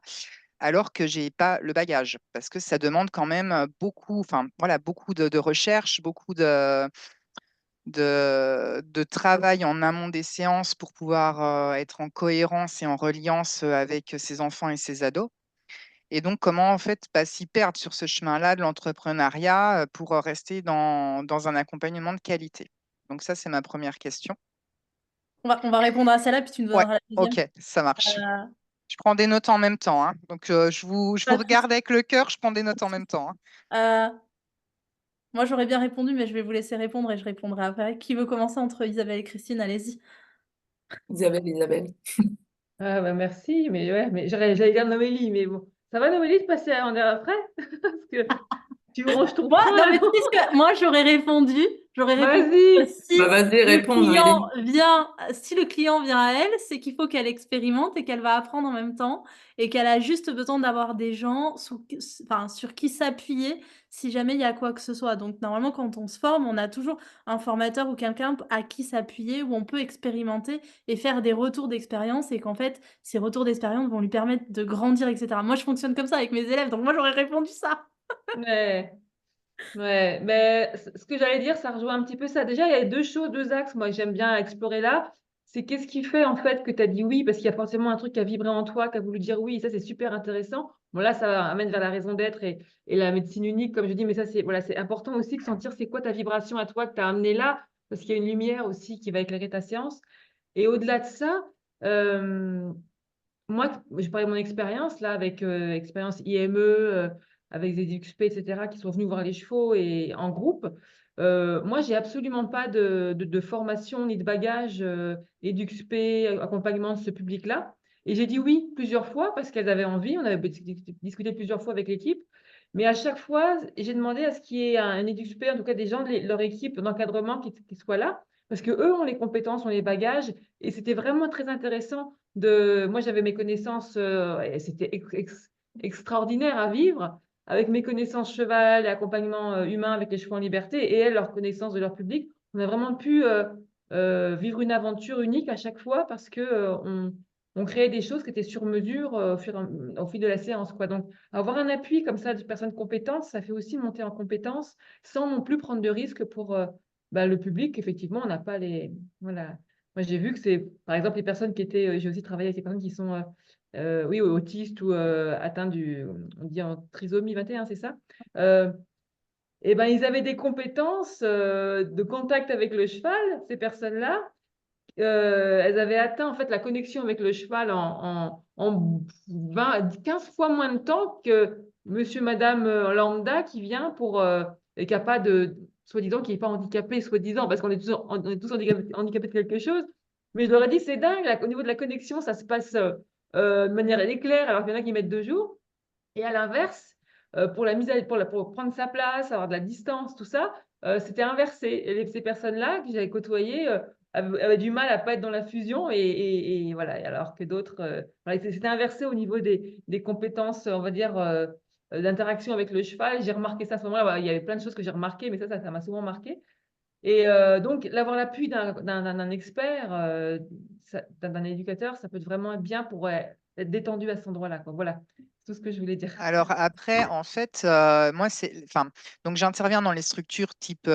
alors que j'ai pas le bagage? Parce que ça demande quand même beaucoup, enfin, voilà, beaucoup de recherche, beaucoup de travail en amont des séances pour pouvoir être en cohérence et en reliance avec ses enfants et ses ados. Et donc, comment en fait pas s'y perdre sur ce chemin-là de l'entrepreneuriat pour rester dans un accompagnement de qualité? Donc ça, c'est ma première question. On va répondre à celle-là, puis tu nous Ouais, donneras la deuxième. ok, ça marche. Euh, Je prends des notes en même temps, hein. Donc, je vous Pas de regarde avec le cœur, je prends des notes en même temps, hein. Moi, j'aurais bien répondu, mais je vais vous laisser répondre et je répondrai après. Qui veut commencer entre Isabelle et Christine? Allez-y. Isabelle. Ah, merci, mais ouais, mais j'allais dire Noélie, mais bon. Ça va, Noélie, de passer en après? Parce que tu me ranges ton Moi, point, non, là, mais non? puisque moi, j'aurais répondu que Vas-y. si Vas-y, le réponds, client Noélie. vient, si le client vient à elle, c'est qu'il faut qu'elle expérimente et qu'elle va apprendre en même temps et qu'elle a juste besoin d'avoir des gens sur qui s'appuyer si jamais il y a quoi que ce soit. Donc, normalement, quand on se forme, on a toujours un formateur ou quelqu'un à qui s'appuyer où on peut expérimenter et faire des retours d'expérience et qu'en fait, ces retours d'expérience vont lui permettre de grandir, etc. Moi, je fonctionne comme ça avec mes élèves, donc moi, j'aurais répondu ça. Ouais. Ouais, mais ce que j'allais dire, ça rejoint un petit peu ça. Déjà, il y a 2 choses, 2 axes, moi, que j'aime bien explorer là. c'est qu'est-ce qui fait en fait que tu as dit oui, parce qu'il y a forcément un truc qui a vibré en toi, qui a voulu dire oui, et ça c'est super intéressant. Bon là, ça amène vers la raison d'être et la médecine unique, comme je dis, mais ça c'est voilà, c'est important aussi de sentir c'est quoi ta vibration à toi que tu as amené là, parce qu'il y a une lumière aussi qui va éclairer ta séance. Et au-delà de ça, moi, je parlais de mon expérience là, avec expérience IME, avec des XP, etc., qui sont venus voir les chevaux et en groupe. Moi, j'ai absolument pas de formation ni de bagage et d'XP, accompagnement de ce public-là. Et j'ai dit oui plusieurs fois parce qu'elles avaient envie. On avait discuté plusieurs fois avec l'équipe. Mais à chaque fois, j'ai demandé à ce qu'il y ait un EduXP, en tout cas des gens de leur équipe d'encadrement qui soient là, parce qu'eux ont les compétences, ont les bagages. Et c'était vraiment très intéressant moi, j'avais mes connaissances, et c'était extraordinaire à vivre, avec mes connaissances cheval et accompagnement humain avec les chevaux en liberté, et elles, leur connaissance de leur public. On a vraiment pu vivre une aventure unique à chaque fois parce que on créait des choses qui étaient sur mesure au fil de la séance, quoi. Donc, avoir un appui comme ça de personnes compétentes, ça fait aussi monter en compétences sans non plus prendre de risques pour le public. Effectivement, on n'a pas les... Voilà. Moi, j'ai vu que c'est, par exemple, les personnes qui étaient, j'ai aussi travaillé avec des personnes qui sont, oui, autistes ou atteintes on dit en trisomie 21, c'est ça? Et ben, ils avaient des compétences de contact avec le cheval, ces personnes-là. Elles avaient atteint en fait la connexion avec le cheval en 15 fois moins de temps que monsieur, madame lambda qui vient et qui n'a pas soi-disant, qui n'est pas handicapé, soi-disant, parce qu'on est tous handicapés de quelque chose. Mais je leur ai dit, c'est dingue, là, au niveau de la connexion, ça se passe de manière éclair, alors qu'il y en a qui mettent 2 jours. Et à l'inverse, pour prendre sa place, avoir de la distance, tout ça, c'était inversé. Ces personnes-là que j'avais côtoyées avaient du mal à pas être dans la fusion et voilà. Alors que d'autres, voilà, c'était inversé au niveau des compétences, on va dire, d'interaction avec le cheval. J'ai remarqué ça à ce moment-là. Voilà, il y avait plein de choses que j'ai remarquées, mais ça m'a souvent marqué. Et donc, l'avoir l'appui d'un expert, d'un éducateur, ça peut vraiment être bien pour être détendu à cet endroit-là, quoi. Voilà, c'est tout ce que je voulais dire. Alors après, en fait, moi, donc j'interviens dans les structures type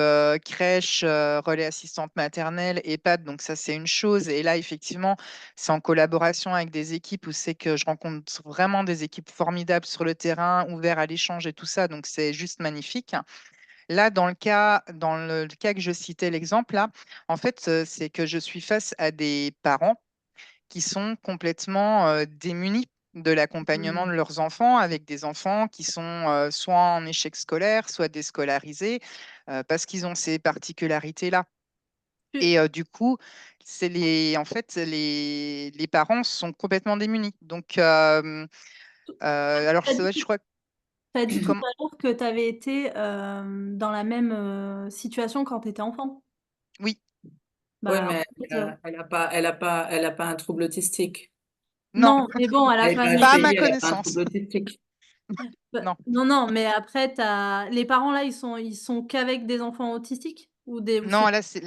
crèche, relais assistante maternelle, EHPAD, donc ça c'est une chose. Et là, effectivement, c'est en collaboration avec des équipes où c'est que je rencontre vraiment des équipes formidables sur le terrain, ouvertes à l'échange et tout ça, donc c'est juste magnifique. Là, dans le cas que je citais, l'exemple là, en fait, c'est que je suis face à des parents qui sont complètement démunis de l'accompagnement de leurs enfants, avec des enfants qui sont soit en échec scolaire, soit déscolarisés, parce qu'ils ont ces particularités-là. Et du coup, en fait, les parents sont complètement démunis. Donc, alors, je crois. Tu as dit tout Comment... à l'heure que tu avais été dans la même situation quand tu étais enfant. Oui, Bah, mais elle a pas un trouble autistique. Non, non, mais bon, elle a Elle quand est même pas pas à été. ma HPI, elle a pas un connaissance. trouble autistique. Non. Non, mais après, les parents là, ils sont qu'avec des enfants autistiques ou Non, là, c'est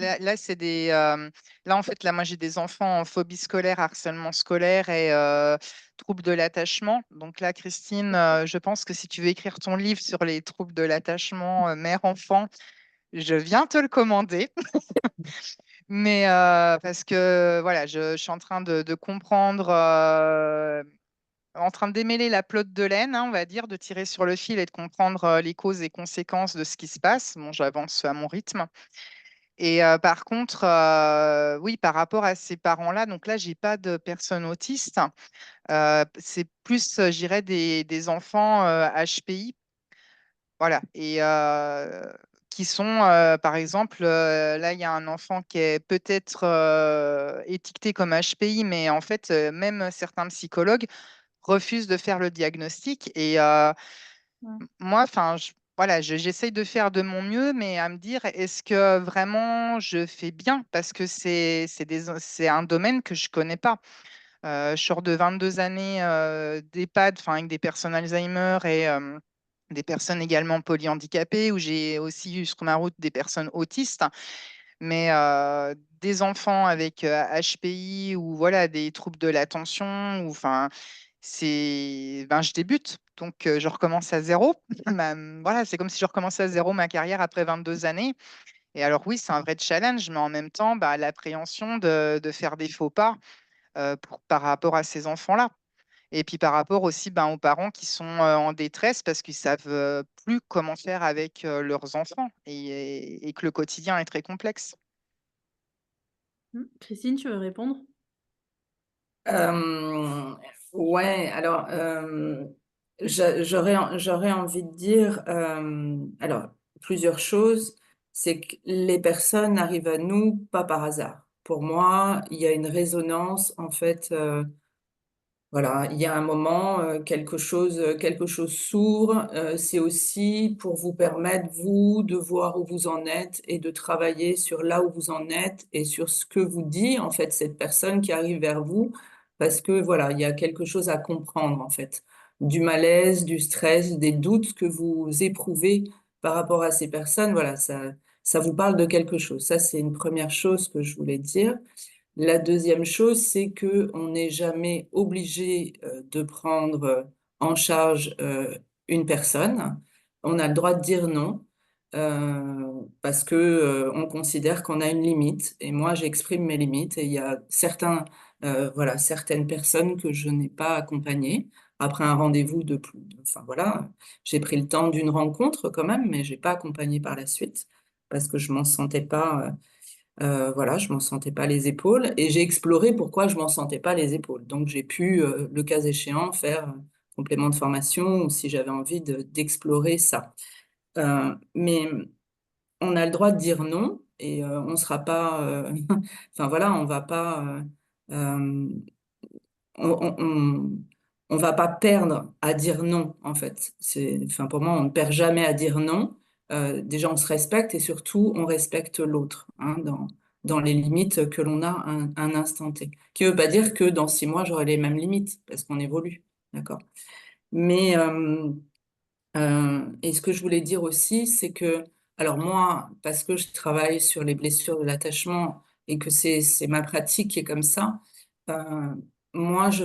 des. Là, en fait, là, moi, j'ai des enfants en phobie scolaire, harcèlement scolaire et troubles de l'attachement. Donc là, Christine, je pense que si tu veux écrire ton livre sur les troubles de l'attachement mère-enfant, je viens te le commander. Mais parce que voilà, je suis en train de comprendre, en train de démêler la pelote de laine, hein, on va dire, de tirer sur le fil et de comprendre les causes et conséquences de ce qui se passe. Bon, j'avance à mon rythme. Et par contre, oui, par rapport à ces parents-là, donc là, j'ai pas de personnes autistes. C'est plus, je dirais, des enfants HPI. Voilà. Et qui sont, par exemple, là, il y a un enfant qui est peut-être étiqueté comme HPI, mais en fait, même certains psychologues refusent de faire le diagnostic. Et moi, enfin, voilà, j'essaye de faire de mon mieux, mais à me dire, est-ce que vraiment je fais bien? Parce que c'est un domaine que je connais pas. Je sors de 22 années d'EHPAD, enfin, avec des personnes Alzheimer et des personnes également polyhandicapées, où j'ai aussi eu sur ma route des personnes autistes, mais des enfants avec HPI ou voilà, des troubles de l'attention, ou enfin, je débute. Donc, je recommence à zéro. Voilà, c'est comme si je recommençais à zéro ma carrière après 22 années. Et alors oui, c'est un vrai challenge, mais en même temps, bah, l'appréhension de faire des faux pas par rapport à ces enfants-là. Et puis par rapport aussi ben, aux parents qui sont en détresse parce qu'ils savent plus comment faire avec leurs enfants et que le quotidien est très complexe. Christine, tu veux répondre? Ouais, alors j'aurais envie de dire alors plusieurs choses. C'est que les personnes arrivent à nous pas par hasard. Pour moi, il y a une résonance en fait. Voilà, il y a un moment, quelque chose s'ouvre. C'est aussi pour vous permettre, vous, de voir où vous en êtes et de travailler sur là où vous en êtes et sur ce que vous dit, en fait, cette personne qui arrive vers vous. Parce que, voilà, il y a quelque chose à comprendre, en fait. Du malaise, du stress, des doutes que vous éprouvez par rapport à ces personnes. Voilà, ça vous parle de quelque chose. Ça, c'est une première chose que je voulais dire. La deuxième chose, c'est que on n'est jamais obligé de prendre en charge une personne. On a le droit de dire non parce que on considère qu'on a une limite. Et moi, j'exprime mes limites. Et il y a voilà, certaines personnes que je n'ai pas accompagnées après un rendez-vous de plus. Enfin voilà, j'ai pris le temps d'une rencontre quand même, mais j'ai pas accompagné par la suite parce que je m'en sentais pas. Voilà, je m'en sentais pas les épaules et j'ai exploré pourquoi je m'en sentais pas les épaules. Donc j'ai pu, le cas échéant, faire un complément de formation ou si j'avais envie d'explorer ça. Mais on a le droit de dire non et on sera pas, enfin voilà, on va pas, euh, on, on, on- on va pas perdre à dire non, en fait. Enfin, pour moi, on ne perd jamais à dire non. Déjà, on se respecte et surtout, on respecte l'autre, hein, dans les limites que l'on a un instant T. Qui ne veut pas dire que dans 6 mois, j'aurai les mêmes limites, parce qu'on évolue, d'accord? Mais, et ce que je voulais dire aussi, c'est que, alors moi, parce que je travaille sur les blessures de l'attachement et que c'est ma pratique qui est comme ça, euh, moi, je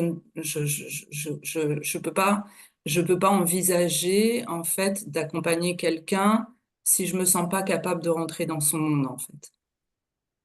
peux pas envisager, en fait, d'accompagner quelqu'un si je me sens pas capable de rentrer dans son monde, en fait.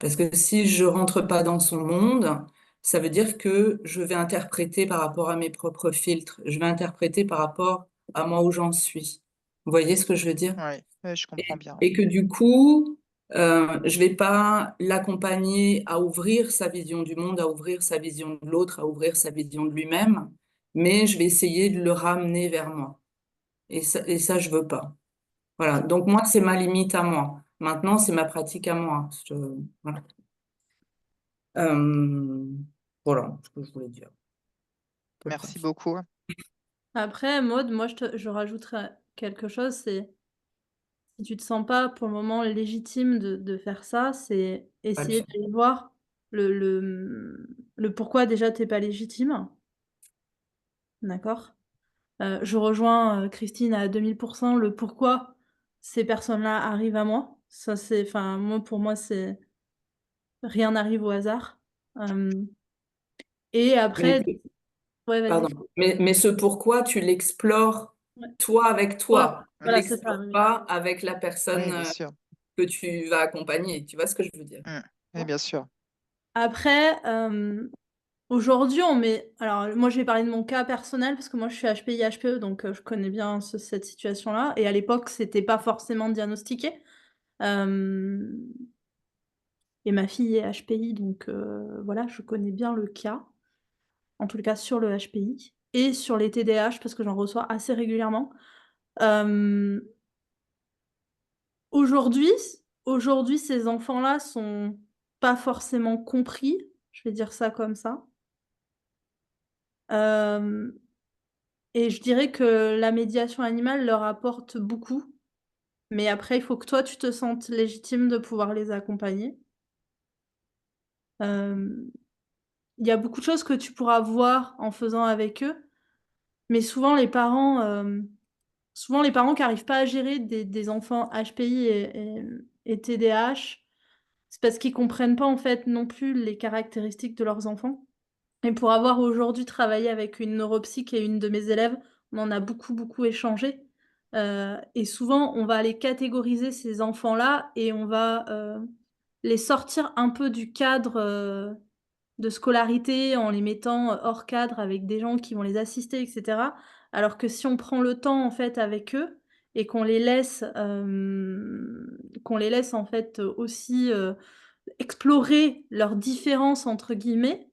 Parce que si je rentre pas dans son monde, ça veut dire que je vais interpréter par rapport à mes propres filtres. Je vais interpréter par rapport à moi où j'en suis. Vous voyez ce que je veux dire? Oui, ouais, je comprends bien. Et que du coup, je vais pas l'accompagner à ouvrir sa vision du monde, à ouvrir sa vision de l'autre, à ouvrir sa vision de lui-même, mais je vais essayer de le ramener vers moi. Et ça, je veux pas. Voilà. Donc moi, c'est ma limite à moi. Maintenant, c'est ma pratique à moi. Voilà. Euh, voilà ce que je voulais dire. À peu près. Merci beaucoup. Après, Maud, moi, je rajouterais quelque chose, c'est si tu te sens pas pour le moment légitime de faire ça, c'est Pas le essayer faire. d'aller voir le pourquoi déjà t'es pas légitime, d'accord? Je rejoins, Christine à 2000 le pourquoi ces personnes-là arrivent à moi. Ça, c'est enfin, moi, pour moi, c'est rien n'arrive au hasard. Hem et Mais, après ouais, pardon. vas-y. Mais ce pourquoi tu l'explores Ouais. toi avec Ouais, toi. Tu voilà, c'est ça, l'explores oui. pas avec la personne Oui, bien sûr. que tu vas accompagner. Tu vois ce que je veux dire? Oui, bien sûr. Après, aujourd'hui, on met alors moi, je vais parler de mon cas personnel parce que moi, je suis HPI-HPE donc je connais bien cette situation-là et à l'époque, c'était pas forcément diagnostiqué. Hem et ma fille est HPI donc voilà, je connais bien le cas, en tout cas sur le HPI et sur les TDAH parce que j'en reçois assez régulièrement. Hem, aujourd'hui aujourd'hui, ces enfants-là sont pas forcément compris, je vais dire ça comme ça. Hem Et je dirais que la médiation animale leur apporte beaucoup, mais après il faut que toi tu te sentes légitime de pouvoir les accompagner. Hem, il y a beaucoup de choses que tu pourras voir en faisant avec eux, mais souvent les parents qui arrivent pas à gérer des enfants HPI et TDAH, c'est parce qu'ils comprennent pas en fait non plus les caractéristiques de leurs enfants. Et pour avoir aujourd'hui travaillé avec une neuropsy qui est une de mes élèves, on en a beaucoup, beaucoup échangé. Et souvent, on va aller catégoriser ces enfants-là et on va, les sortir un peu du cadre, de scolarité en les mettant, hors cadre avec des gens qui vont les assister et cetera. Alors que si on prend le temps, en fait, avec eux et qu'on les laisse, en fait, aussi, explorer «leurs différences» entre guillemets,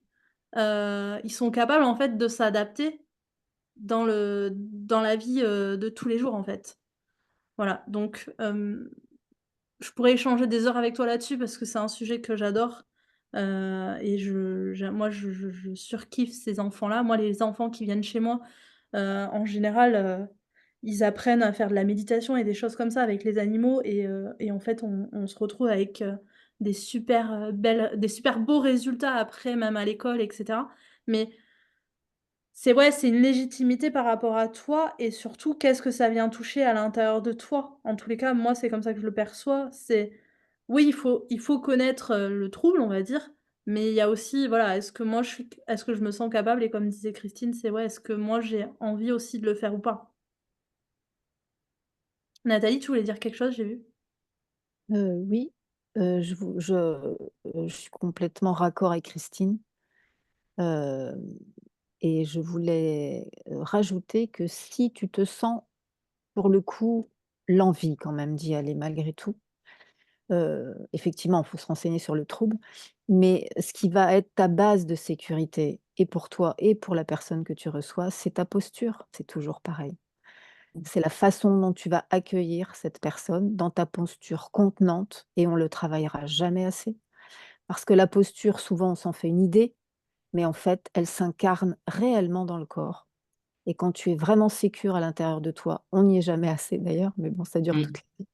ils sont capables, en fait, de s'adapter dans la vie, de tous les jours, en fait. Voilà, donc je pourrais échanger des heures avec toi là-dessus parce que c'est un sujet que j'adore, et je surkiffe ces enfants-là. Moi, les enfants qui viennent chez moi, en général, ils apprennent à faire de la méditation et des choses comme ça avec les animaux et en fait, on se retrouve avec, des super beaux résultats après, même à l'école et cetera. Mais c'est une légitimité par rapport à toi et surtout qu'est-ce que ça vient toucher à l'intérieur de toi? En tous les cas, moi, c'est comme ça que je le perçois. C'est oui, il faut connaître, le trouble, on va dire, mais il y a aussi, voilà, est-ce que je me sens capable? Et comme disait Christine, c'est ouais, est-ce que moi j'ai envie aussi de le faire ou pas? Nathalie, tu voulais dire quelque chose, j'ai vu? Oui, je suis complètement raccord avec Christine, hem et je voulais, rajouter que si tu te sens, pour le coup, l'envie quand même d'y aller malgré tout, effectivement, il faut se renseigner sur le trouble, mais ce qui va être ta base de sécurité et pour toi et pour la personne que tu reçois, c'est ta posture, c'est toujours pareil. C'est la façon dont tu vas accueillir cette personne dans ta posture contenante et on le travaillera jamais assez. Parce que la posture, souvent, on s'en fait une idée, mais en fait, elle s'incarne réellement dans le corps. Et quand tu es vraiment sécure à l'intérieur de toi, on n'y est jamais assez d'ailleurs, mais bon, ça dure toute la vie.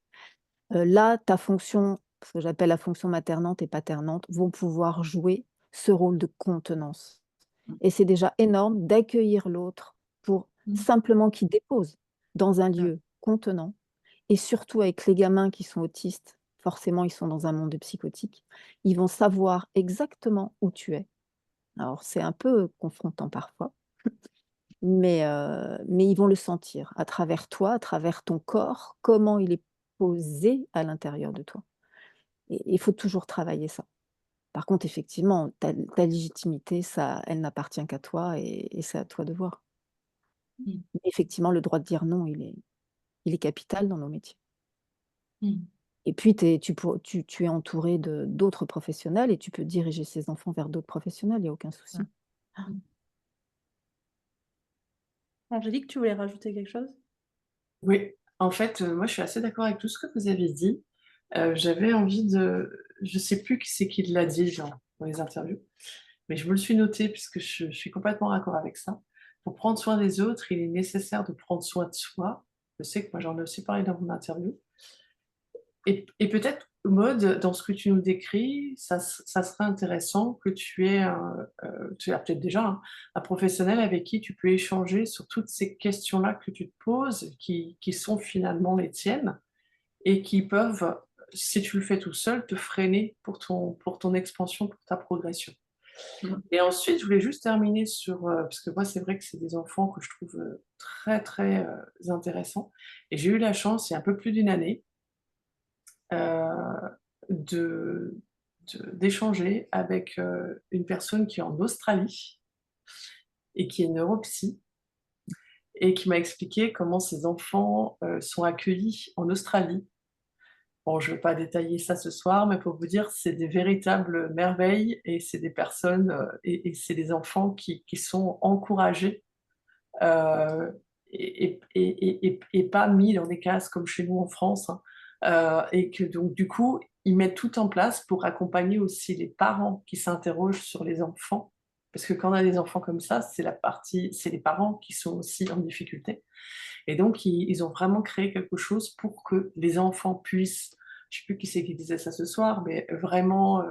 Là, ta fonction, ce que j'appelle la fonction maternante et paternante, vont pouvoir jouer ce rôle de contenance. Et c'est déjà énorme d'accueillir l'autre pour simplement qu'il dépose dans un lieu contenant et surtout avec les gamins qui sont autistes, forcément, ils sont dans un monde psychotique. Ils vont savoir exactement où tu es. Alors, c'est un peu confrontant parfois, mais ils vont le sentir à travers toi, à travers ton corps, comment il est posé à l'intérieur de toi. Et il faut toujours travailler ça. Par contre, effectivement, ta légitimité, ça, elle n'appartient qu'à toi et c'est à toi de voir. Effectivement, le droit de dire non, il est capital dans nos métiers. Et puis tu es entouré d'autres professionnels et tu peux diriger ces enfants vers d'autres professionnels, il y a aucun souci. Angélique, tu voulais rajouter quelque chose? Oui, en fait, moi, je suis assez d'accord avec tout ce que vous avez dit. J'avais envie je sais plus qui c'est qui l'a dit dans les interviews, mais je me le suis noté puisque je suis complètement d'accord avec ça. Pour prendre soin des autres, il est nécessaire de prendre soin de soi. Je sais que moi, j'en ai aussi parlé dans mon interview. Et peut-être, Maud, dans ce que tu nous décris, ça serait intéressant que tu aies tu as peut-être déjà un professionnel avec qui tu peux échanger sur toutes ces questions-là que tu te poses, qui sont finalement les tiennes et qui peuvent, si tu le fais tout seul, te freiner pour ton expansion, pour ta progression. Et ensuite, je voulais juste terminer sur, parce que moi, c'est vrai que c'est des enfants que je trouve très, très intéressants. Et j'ai eu la chance, il y a un peu plus d'une année, euh, de, d'échanger avec une personne qui est en Australie et qui est neuropsy et qui m'a expliqué comment ses enfants sont accueillis en Australie. Bon, je ne vais pas détailler ça ce soir, mais pour vous dire, c'est des véritables merveilles et c'est des personnes et c'est des enfants qui sont encouragés euh, et pas mis dans des cases comme chez nous en France, hein. Et que donc du coup, ils mettent tout en place pour accompagner aussi les parents qui s'interrogent sur les enfants. Parce que quand on a des enfants comme ça, c'est les parents qui sont aussi en difficulté. Et donc, ils ont vraiment créé quelque chose pour que les enfants puissent, je ne sais plus qui c'est qui disait ça ce soir, mais vraiment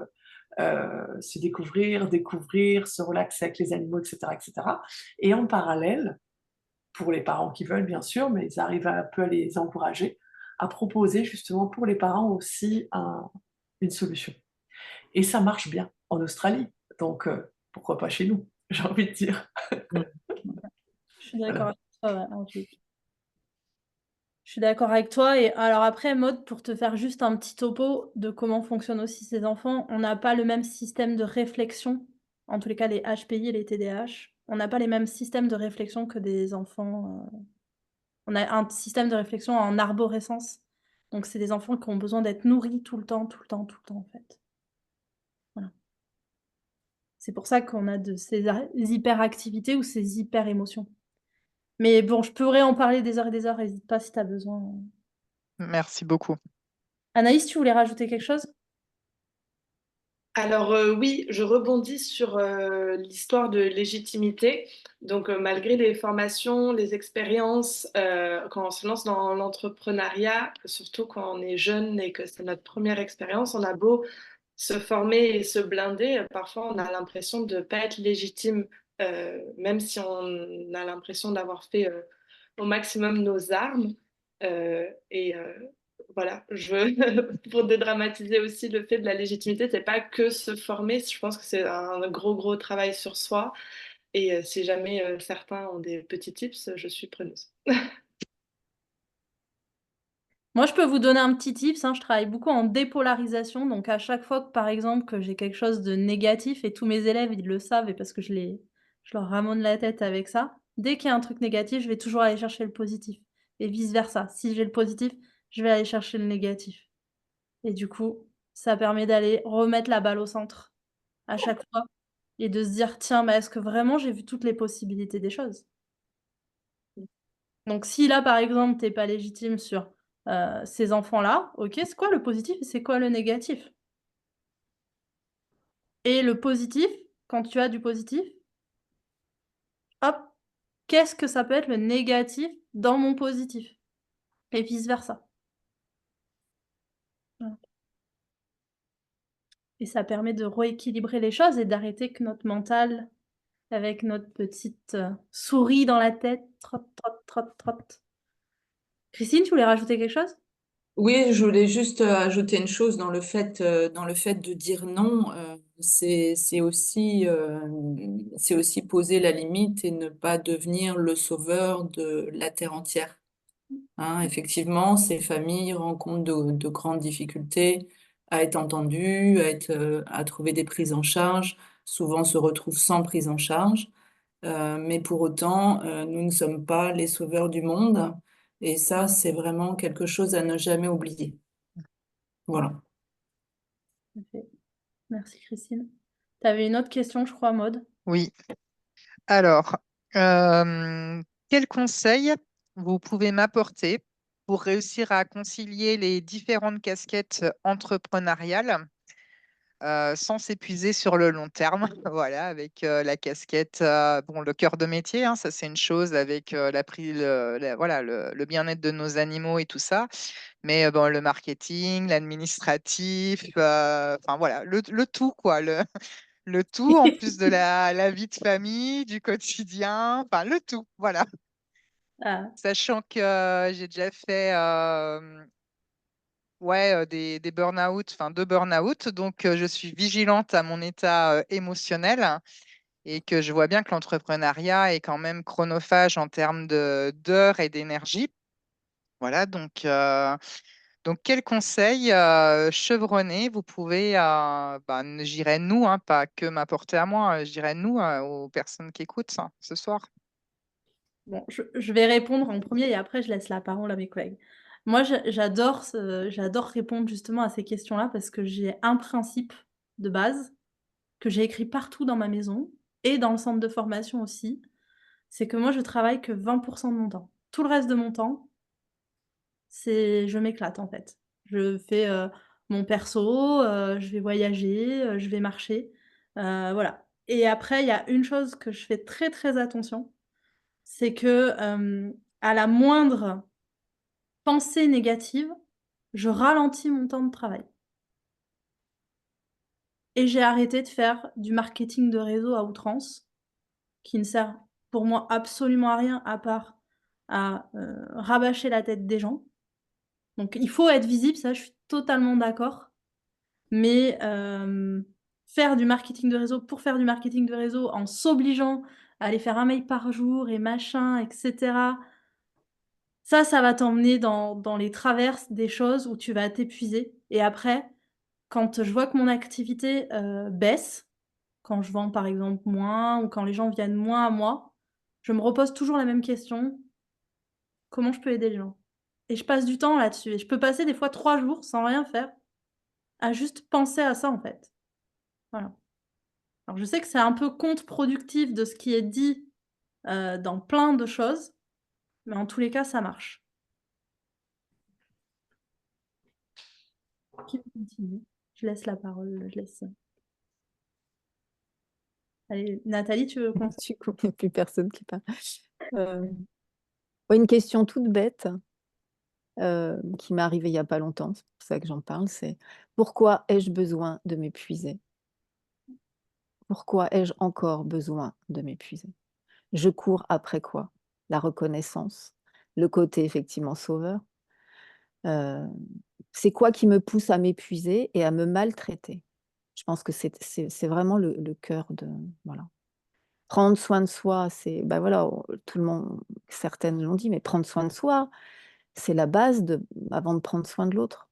se découvrir, se relaxer avec les animaux, etc., etc. Et en parallèle, pour les parents qui veulent, bien sûr, mais ils arrivent un peu à les encourager, à proposer justement pour les parents aussi une solution. Et ça marche bien en Australie, donc pourquoi pas chez nous, j'ai envie de dire. Je suis d'accord avec toi, ouais, Angélique. Je suis d'accord avec toi et alors après, Maud, pour te faire juste un petit topo de comment fonctionnent aussi ces enfants, on n'a pas le même système de réflexion, en tous les cas les HPI et les TDAH, on n'a pas les mêmes systèmes de réflexion que des enfants, on a un système de réflexion en arborescence, donc c'est des enfants qui ont besoin d'être nourris tout le temps, tout le temps, tout le temps, en fait. Voilà. C'est pour ça qu'on a de ces hyperactivités ou ces hyper-émotions. Mais bon, je pourrais en parler des heures et des heures, hésite pas si tu as besoin. Merci beaucoup. Anaïs, tu voulais rajouter quelque chose? Alors oui, je rebondis sur l'histoire de légitimité. Donc malgré les formations, les expériences, quand on se lance dans l'entrepreneuriat, surtout quand on est jeune et que c'est notre première expérience, on a beau se former et se blinder, parfois on a l'impression de ne pas être légitime, même si on a l'impression d'avoir fait au maximum nos armes. Voilà, pour dédramatiser aussi le fait de la légitimité, c'est pas que se former, je pense que c'est un gros travail sur soi. Et si jamais certains ont des petits tips, je suis preneuse. Moi, je peux vous donner un petit tips, hein, je travaille beaucoup en dépolarisation, donc à chaque fois que, par exemple, que j'ai quelque chose de négatif et tous mes élèves, ils le savent et parce que je leur ramène la tête avec ça, dès qu'il y a un truc négatif, je vais toujours aller chercher le positif et vice versa. Si j'ai le positif, je vais aller chercher le négatif et du coup, ça permet d'aller remettre la balle au centre à chaque fois et de se dire: «Tiens, mais est-ce que vraiment j'ai vu toutes les possibilités des choses?» Donc si là, par exemple, tu es pas légitime sur, ces enfants-là, OK, c'est quoi le positif et c'est quoi le négatif? Et le positif, quand tu as du positif, hop, qu'est-ce que ça peut être le négatif dans mon positif? Et vice versa. Voilà. Et ça permet de rééquilibrer les choses et d'arrêter que notre mental, avec notre petite, souris dans la tête, trotte, trotte, trotte, trotte. Christine, tu voulais rajouter quelque chose? Oui, je voulais juste ajouter une chose dans le fait de dire non, c'est aussi poser la limite et ne pas devenir le sauveur de la terre entière. Hein, effectivement, ces familles rencontrent de grandes difficultés à être entendues, à trouver des prises en charge, souvent se retrouvent sans prise en charge. Mais pour autant, nous ne sommes pas les sauveurs du monde. Et ça, c'est vraiment quelque chose à ne jamais oublier. Voilà. OK. Merci Christine. Tu avais une autre question, je crois, Maude? Oui. Alors, quels conseils vous pouvez m'apporter pour réussir à concilier les différentes casquettes entrepreneuriales sans s'épuiser sur le long terme? Voilà, avec la casquette, bon, le cœur de métier, hein, ça c'est une chose, avec voilà, le bien-être de nos animaux et tout ça. Mais bon, le marketing, l'administratif, enfin voilà, le tout, quoi. Le tout en plus de la vie de famille, du quotidien, enfin le tout, voilà. Ah. Sachant que j'ai déjà fait ouais, des burn-out, enfin 2 burn-out, donc je suis vigilante à mon état émotionnel et que je vois bien que l'entrepreneuriat est quand même chronophage en termes d'heures et d'énergie. Voilà, donc, quels conseils chevronnés vous pouvez, je dirais nous, hein, pas que m'apporter à moi, je dirais nous, aux personnes qui écoutent ça, ce soir? Bon, je vais répondre en premier et après je laisse la parole à mes collègues. Moi, j'adore répondre justement à ces questions-là parce que j'ai un principe de base que j'ai écrit partout dans ma maison et dans le centre de formation aussi, c'est que moi je travaille que 20 de mon temps. Tout le reste de mon temps, je m'éclate en fait. Je fais, mon perso, je vais voyager, je vais marcher, voilà et après il y a une chose que je fais très, très attention, c'est que, à la moindre pensée négative, je ralentis mon temps de travail et j'ai arrêté de faire du marketing de réseau à outrance, qui ne sert pour moi absolument à rien à part à, rabâcher la tête des gens. Donc il faut être visible, ça je suis totalement d'accord, mais faire du marketing de réseau pour faire du marketing de réseau en s'obligeant à aller faire un mail par jour et machin et cetera, Ça va t'emmener dans les traverses des choses où tu vas t'épuiser et après, quand je vois que mon activité, baisse, quand je vends par exemple moins ou quand les gens viennent moins à moi, je me repose toujours la même question: «Comment je peux aider les gens?» Et je passe du temps là-dessus et je peux passer des fois 3 jours sans rien faire, à juste penser à ça, en fait. Voilà. Alors je sais que c'est un peu contre-productif de ce qui est dit, dans plein de choses, mais en tous les cas, ça marche. Qui veut continuer? Je laisse la parole, je laisse, allez, Nathalie, tu veux continuer? Du coup, il n'y a plus personne qui parle. Ouais, une question toute bête qui m'est arrivée il n'y a pas longtemps, c'est pour ça que j'en parle, c'est: pourquoi ai-je besoin de m'épuiser? Pourquoi ai-je encore besoin de m'épuiser? Je cours après quoi? La reconnaissance, le côté effectivement sauveur. C'est quoi qui me pousse à m'épuiser et à me maltraiter? Je pense que c'est vraiment le cœur de voilà. Prendre soin de soi, c'est bah, voilà, tout le monde certaines l'ont dit, mais prendre soin de soi, c'est la base avant de prendre soin de l'autre.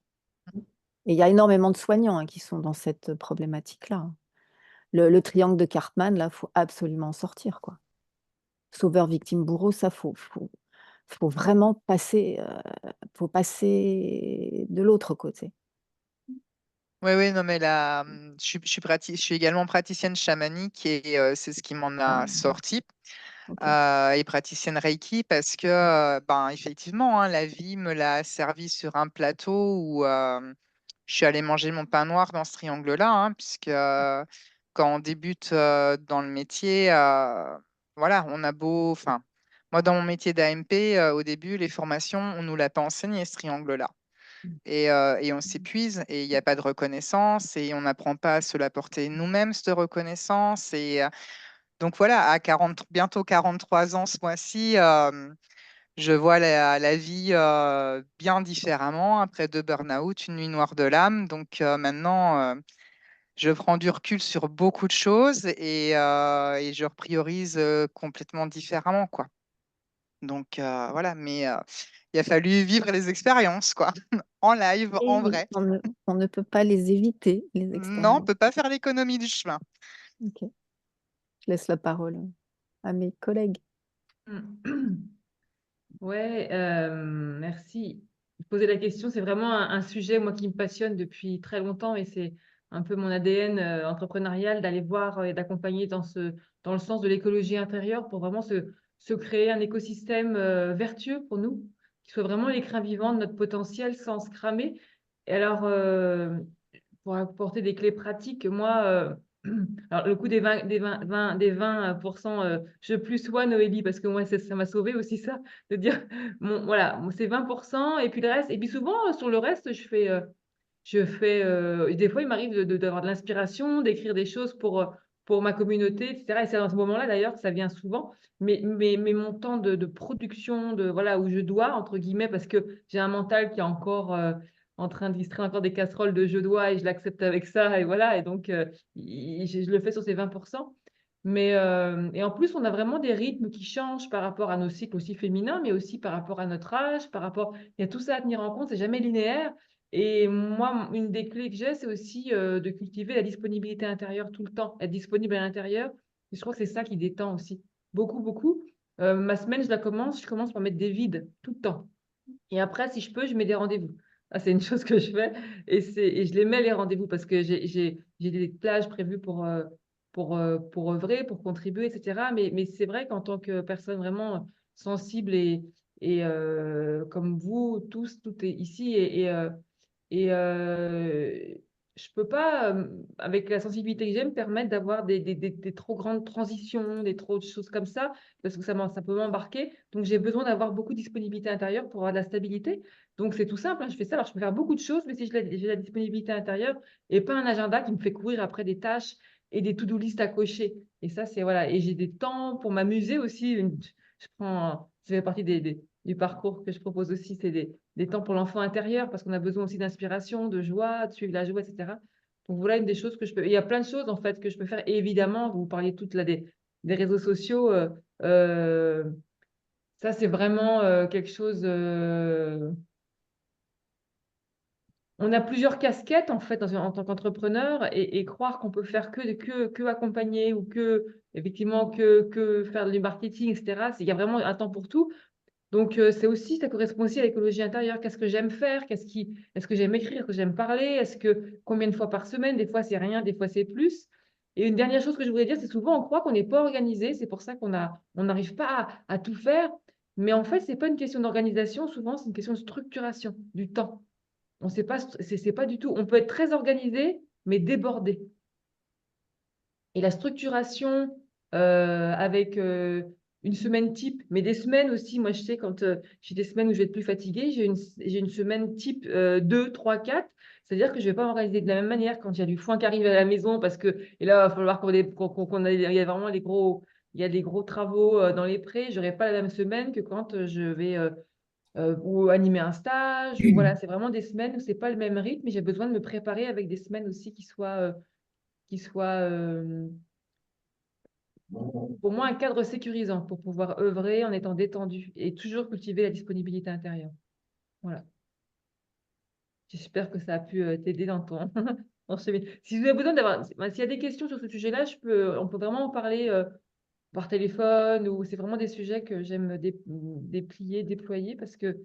Et il y a énormément de soignants, hein, qui sont dans cette problématique-là, hein. Le triangle de Cartman, là, faut absolument en sortir, quoi. Sauveur, victime, bourreau, ça, faut vraiment faut passer de l'autre côté. Oui, oui, non, mais là, je suis également praticienne chamanique et c'est ce qui m'en a sorti. OK. Et praticienne Reiki parce que, ben, effectivement, hein, la vie me l'a servi sur un plateau où je suis allée manger mon pain noir dans ce triangle-là, hein, puisque quand on débute dans le métier, voilà, on a beau, enfin, moi dans mon métier d'AMP, au début, les formations, on nous l'a pas enseigné ce triangle-là. Et on s'épuise et il n'y a pas de reconnaissance et on n'apprend pas à se l'apporter nous-mêmes, cette reconnaissance. Et donc voilà, à 40, bientôt 43 ans ce mois-ci, je vois la vie bien différemment après 2 burn-out, une nuit noire de l'âme. Donc maintenant, je prends du recul sur beaucoup de choses et je repriorise complètement différemment, quoi. Donc voilà, mais il a fallu vivre les expériences, quoi, en live, Eh en oui, vrai. on ne peut pas les éviter, les Non, on ne expériences. peut pas faire l'économie du chemin. OK. Je laisse la parole à mes collègues. Ouais, merci. Poser la question, c'est vraiment un sujet, moi, qui me passionne depuis très longtemps et c'est un peu mon ADN entrepreneurial d'aller voir et d'accompagner dans le sens de l'écologie intérieure pour vraiment se créer un écosystème vertueux pour nous, qui soit vraiment l'écrin vivant de notre potentiel sans se cramer. Et alors, pour apporter des clés pratiques, moi, alors le coup des 20%, je plus sois Noélie, parce que moi, ça m'a sauvé aussi ça, de dire, bon, voilà, c'est 20% et puis le reste. Et puis souvent, sur le reste, des fois, il m'arrive d'avoir de l'inspiration, d'écrire des choses pour ma communauté, etc. Et c'est dans ce moment-là, d'ailleurs, que ça vient souvent. Mais mon temps de production, voilà, où je dois, entre guillemets, parce que j'ai un mental qui est encore en train de distraire encore des casseroles de je dois et je l'accepte avec ça. Et voilà, et donc, je le fais sur ces 20%. Et en plus, on a vraiment des rythmes qui changent par rapport à nos cycles aussi féminins, mais aussi par rapport à notre âge, il y a tout ça à tenir en compte, c'est jamais linéaire. Et moi, une des clés que j'ai, c'est aussi de cultiver la disponibilité intérieure tout le temps, être disponible à l'intérieur. Et je crois que c'est ça qui détend aussi. Beaucoup, beaucoup. Ma semaine, je commence par mettre des vides tout le temps. Et après, si je peux, je mets des rendez-vous. Ah, c'est une chose que je fais et je les mets les rendez-vous parce que j'ai des plages prévues pour œuvrer, pour contribuer, etc. Mais c'est vrai qu'en tant que personne vraiment sensible et comme vous tous, tout est ici et je peux pas, avec la sensibilité que j'ai, me permettre d'avoir des trop grandes transitions, des trop de choses comme ça, parce que ça peut m'embarquer. Donc, j'ai besoin d'avoir beaucoup de disponibilité intérieure pour avoir de la stabilité. Donc, c'est tout simple, hein, je fais ça. Alors, je peux faire beaucoup de choses, mais si j'ai la disponibilité intérieure et pas un agenda qui me fait courir après des tâches et des to-do list à cocher. Et ça, c'est voilà. Et j'ai des temps pour m'amuser aussi. Ça fait partie du parcours que je propose aussi, c'est des temps pour l'enfant intérieur, parce qu'on a besoin aussi d'inspiration, de joie, de suivre la joie, etc. Donc voilà une des choses que je peux. Il y a plein de choses en fait que je peux faire. Et évidemment, vous parliez toutes là des réseaux sociaux. Ça, c'est vraiment quelque chose. On a plusieurs casquettes en fait en tant qu'entrepreneur et croire qu'on peut faire que accompagner ou effectivement que faire du marketing, etc. Il y a vraiment un temps pour tout. Donc c'est aussi, ça correspond aussi à l'écologie intérieure. Qu'est-ce que j'aime faire? Est-ce que j'aime écrire? Est-ce que j'aime parler? Combien de fois par semaine? Des fois c'est rien, des fois c'est plus. Et une dernière chose que je voudrais dire, c'est souvent on croit qu'on n'est pas organisé. C'est pour ça on n'arrive pas à tout faire. Mais en fait, c'est pas une question d'organisation. Souvent, c'est une question de structuration du temps. On sait pas, c'est pas du tout. On peut être très organisé, mais débordé. Et la structuration avec une semaine type, mais des semaines aussi, moi je sais quand j'ai des semaines où je vais être plus fatiguée, j'ai une semaine type 2, 3, 4, c'est-à-dire que je ne vais pas m'organiser de la même manière quand il y a du foin qui arrive à la maison, et là, il va falloir il y a vraiment il y a des gros travaux dans les prés, je n'aurai pas la même semaine que quand je vais ou animer un stage, ou voilà, c'est vraiment des semaines où c'est pas le même rythme, et j'ai besoin de me préparer avec des semaines aussi qui soient pour moi un cadre sécurisant pour pouvoir œuvrer en étant détendu et toujours cultiver la disponibilité intérieure. Voilà. J'espère que ça a pu t'aider dans ton dans ce... Si vous avez besoin s'il y a des questions sur ce sujet-là, on peut vraiment en parler par téléphone, ou c'est vraiment des sujets que j'aime déplier, déployer, parce que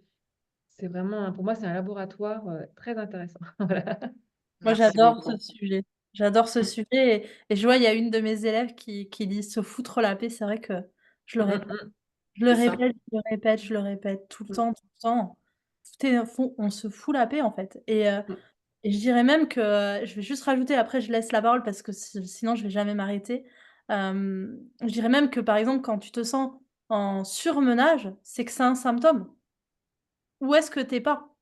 c'est vraiment, pour moi, c'est un laboratoire très intéressant. Voilà. Moi, Merci j'adore ce beaucoup. sujet. J'adore ce sujet. Et je vois, il y a une de mes élèves qui dit se foutre la paix. C'est vrai que je le répète. Je le C'est ça. répète, je le répète, je le répète tout le temps, tout le temps. On se fout la paix, en fait. Et je dirais même que, je vais juste rajouter, après je laisse la parole parce que sinon je vais jamais m'arrêter. Je dirais même que, par exemple, quand tu te sens en surmenage, c'est que c'est un symptôme. Où est-ce que tu es pas?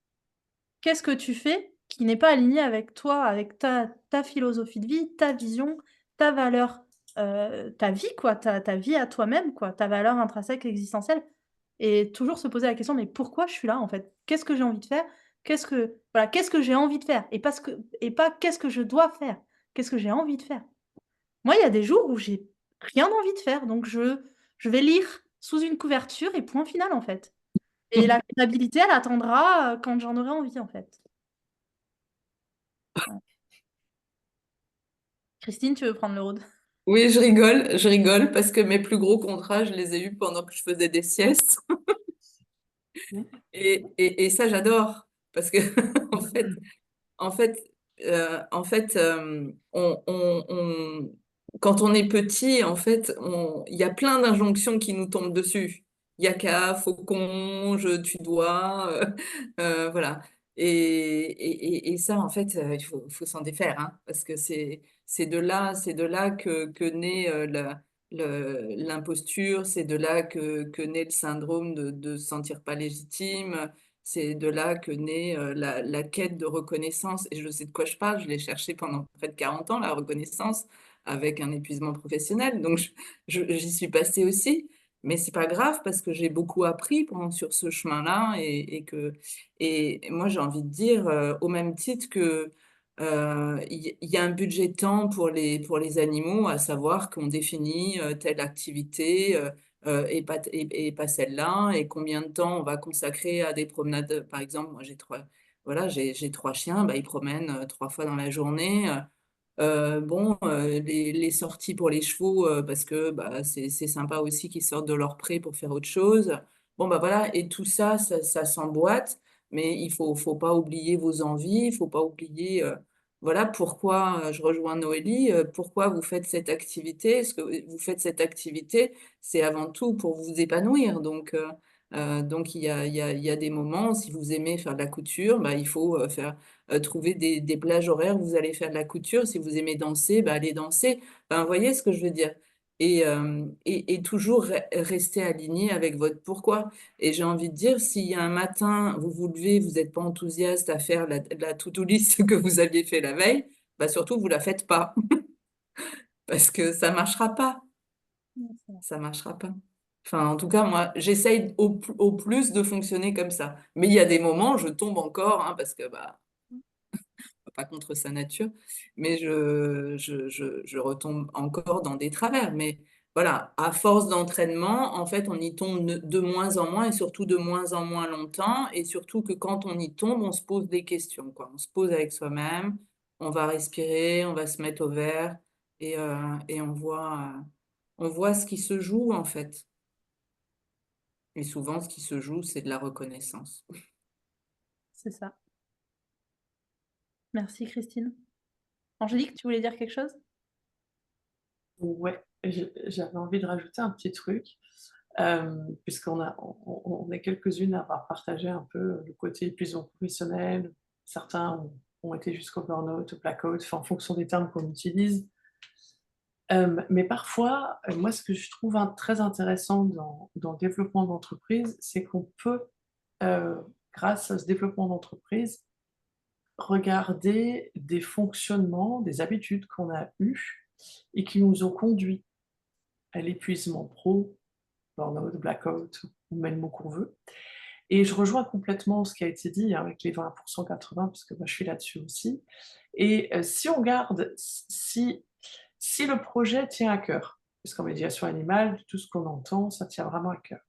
Qu'est-ce que tu fais qui n'est pas aligné avec toi, avec ta philosophie de vie, ta vision, ta valeur, ta vie quoi, ta vie à toi-même quoi, ta valeur intrinsèque existentielle? Et toujours se poser la question: «Mais pourquoi je suis là en fait? Qu'est-ce que j'ai envie de faire? Qu'est-ce que j'ai envie de faire?» Et pas qu'est-ce que je dois faire? Qu'est-ce que j'ai envie de faire? Moi, il y a des jours où j'ai rien envie de faire, donc je vais lire sous une couverture et point final en fait. Et la culpabilité, elle attendra, quand j'en aurai envie en fait. Ouais. Christine, tu veux prendre le rôle? Oui, je rigole parce que mes plus gros contrats, je les ai eus pendant que je faisais des siestes. Et ça, j'adore parce que, en fait, En fait, quand on est petit, en fait, il y a plein d'injonctions qui nous tombent dessus. Yaka, faut qu'on, tu dois, voilà. Et ça, en fait, faut s'en défaire, hein, parce que c'est de là que naît l'imposture, c'est de là que naît le syndrome de se sentir pas légitime. C'est de là que naît la quête de reconnaissance. Et je sais de quoi je parle, je l'ai cherché pendant près de 40 ans, la reconnaissance, avec un épuisement professionnel. Donc, j'y suis passée aussi. Mais c'est pas grave parce que j'ai beaucoup appris sur ce chemin-là et moi j'ai envie de dire au même titre que il y a un budget temps pour les animaux, à savoir qu'on définit telle activité et pas celle-là, et combien de temps on va consacrer à des promenades. Par exemple, moi voilà, j'ai trois chiens, bah, ils promènent 3 fois dans la journée. Les sorties pour les chevaux, parce que bah, c'est sympa aussi qu'ils sortent de leur pré pour faire autre chose. Bon, bah voilà, et tout ça, ça s'emboîte, mais faut pas oublier vos envies, il faut pas oublier, voilà, pourquoi je rejoins Noélie, pourquoi vous faites cette activité. Est-ce que vous faites cette activité, c'est avant tout pour vous épanouir. Donc il y a des moments, si vous aimez faire de la couture, bah, il faut trouver des plages horaires où vous allez faire de la couture. Si vous aimez danser, bah, allez danser. Enfin, vous voyez ce que je veux dire? Et toujours rester aligné avec votre pourquoi. Et j'ai envie de dire, s'il y a un matin, vous vous levez, vous n'êtes pas enthousiaste à faire la to-do list que vous aviez fait la veille, bah surtout, vous la faites pas. Parce que ça marchera pas. Ça marchera pas. Enfin, en tout cas, moi, j'essaye au plus de fonctionner comme ça. Mais il y a des moments, je tombe encore, hein, parce que bah, pas contre sa nature, mais je retombe encore dans des travers. voilà, à force d'entraînement, en fait, on y tombe de moins en moins et surtout de moins en moins longtemps. Et surtout que quand on y tombe, on se pose des questions, quoi. On se pose avec soi-même, on va respirer, on va se mettre au vert et on voit ce qui se joue, en fait. Et souvent, ce qui se joue, c'est de la reconnaissance. C'est ça. Merci Christine. Angélique, tu voulais dire quelque chose? Ouais, j'avais envie de rajouter un petit truc, puisqu'on est quelques-unes à avoir partagé un peu le côté épuisement professionnel. Certains ont été jusqu'au burn-out, au blackout, en fonction des termes qu'on utilise. Mais parfois, moi, ce que je trouve très intéressant dans le développement d'entreprise, c'est qu'on peut, grâce à ce développement d'entreprise, regarder des fonctionnements, des habitudes qu'on a eues et qui nous ont conduits à l'épuisement pro, burn-out, blackout, ou même le mot qu'on veut. Et je rejoins complètement ce qui a été dit avec les 20%, 80%, parce que moi je suis là-dessus aussi. Et si on garde, si le projet tient à cœur, parce qu'en médiation animale, tout ce qu'on entend, ça tient vraiment à cœur.